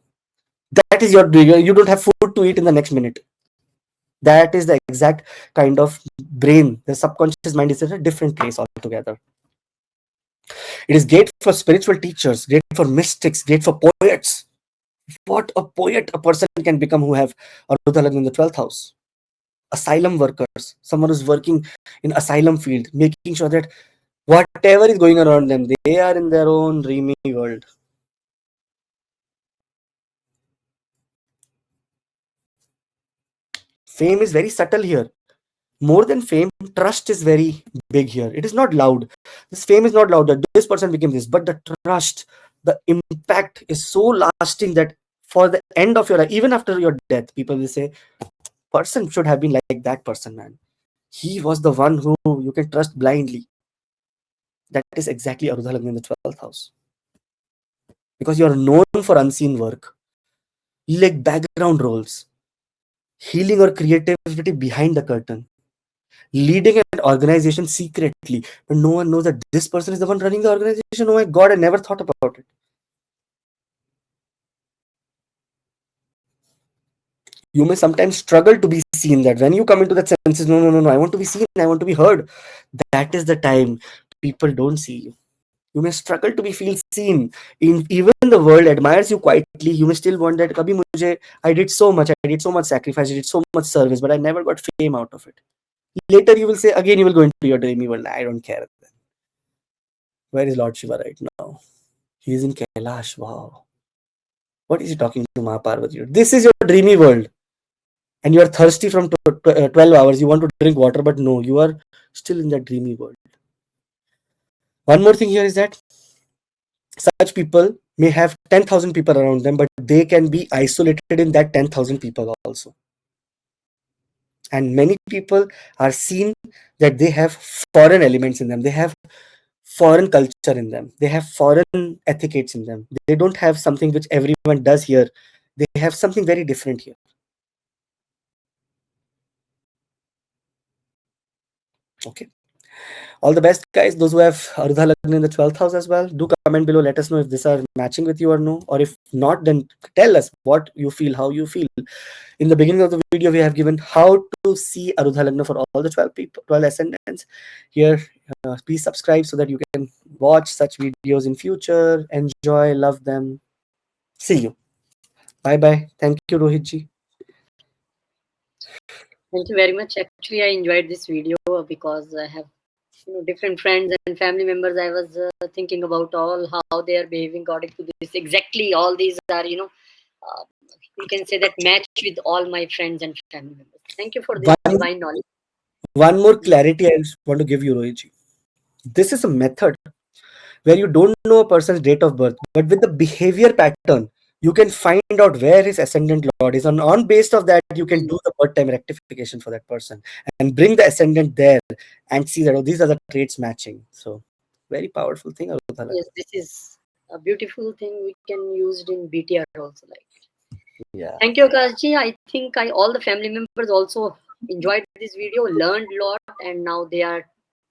That is your dream. You don't have food to eat in the next minute. That is the exact kind of brain. The subconscious mind is in a different place altogether. It is great for spiritual teachers, great for mystics, great for poets. What a poet a person can become who have Arudha Lagna in the 12th house. Asylum workers, someone who's working in asylum field, making sure that whatever is going around them, they are in their own dreamy world. Fame is very subtle here. More than fame, trust is very big here. It is not loud. This fame is not loud that this person became this, but the trust, the impact is so lasting that for the end of your life, even after your death, people will say, person should have been like that person, man. He was the one who you can trust blindly. That is exactly Arudha Lagna in the 12th house. Because you are known for unseen work, like background roles, healing or creativity behind the curtain, leading an organization secretly, but no one knows that this person is the one running the organization. Oh my God, I never thought about it. You may sometimes struggle to be seen, that when you come into that senses, no, no, no, no, I want to be seen, I want to be heard. That is the time people don't see you. You may struggle to be feel seen. Even the world admires you quietly. You may still want that. Kabhi mujhe, I did so much sacrifice, I did so much service, but I never got fame out of it. Later you will say, again, you will go into your dreamy world. I don't care. Where is Lord Shiva right now? He is in Kailash. Wow. What is he talking to Mahaparvati? This is your dreamy world. and you are thirsty from 12 hours, you want to drink water, but no, you are still in that dreamy world. One more thing here is that such people may have 10,000 people around them, but they can be isolated in that 10,000 people also. And many people are seen that they have foreign elements in them, they have foreign culture in them, they have foreign etiquettes in them, they don't have something which everyone does here, they have something very different here. Okay, all the best, guys. Those who have Arudha Lagna in the 12th house as well, do comment below, let us know if these are matching with you or no, or if not, then tell us what you feel, how you feel. In the beginning of the video, we have given how to see Arudha Lagna for all the 12 people, 12 ascendants. Here, please subscribe so that you can watch such videos in future. Enjoy, love them. See you. Bye bye. Thank you, Rohit ji. Thank you very much. Actually, I enjoyed this video because I have different friends and family members. I was thinking about all how they are behaving according to this. Exactly, all these are you can say that match with all my friends and family members. Thank you for this One, divine knowledge. one more clarity I just want to give you, Rohit ji. This is a method where you don't know a person's date of birth, but with the behavior pattern, you can find out where his ascendant lord is. And on base of that, you can do the birth time rectification for that person and bring the ascendant there and see that, oh, these are the traits matching. So, very powerful thing, Arudha Yes, Lagna. this is a beautiful thing we can use it in BTR also. Like, Yeah. thank you, Akashji. I think I all the family members also enjoyed this video, learned a lot, and now they are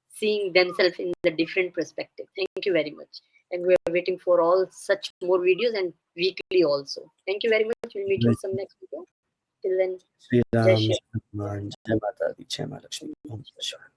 seeing themselves in the different perspective. Thank you very much. And we are waiting for all such more videos and weekly also. Thank you very much. We'll meet you in some next video. Till then, Sri Jai Ram, Shri Jai Hanuman, Jai Mata Di, Jai Ma Lakshmi. Om Namah Shivaya.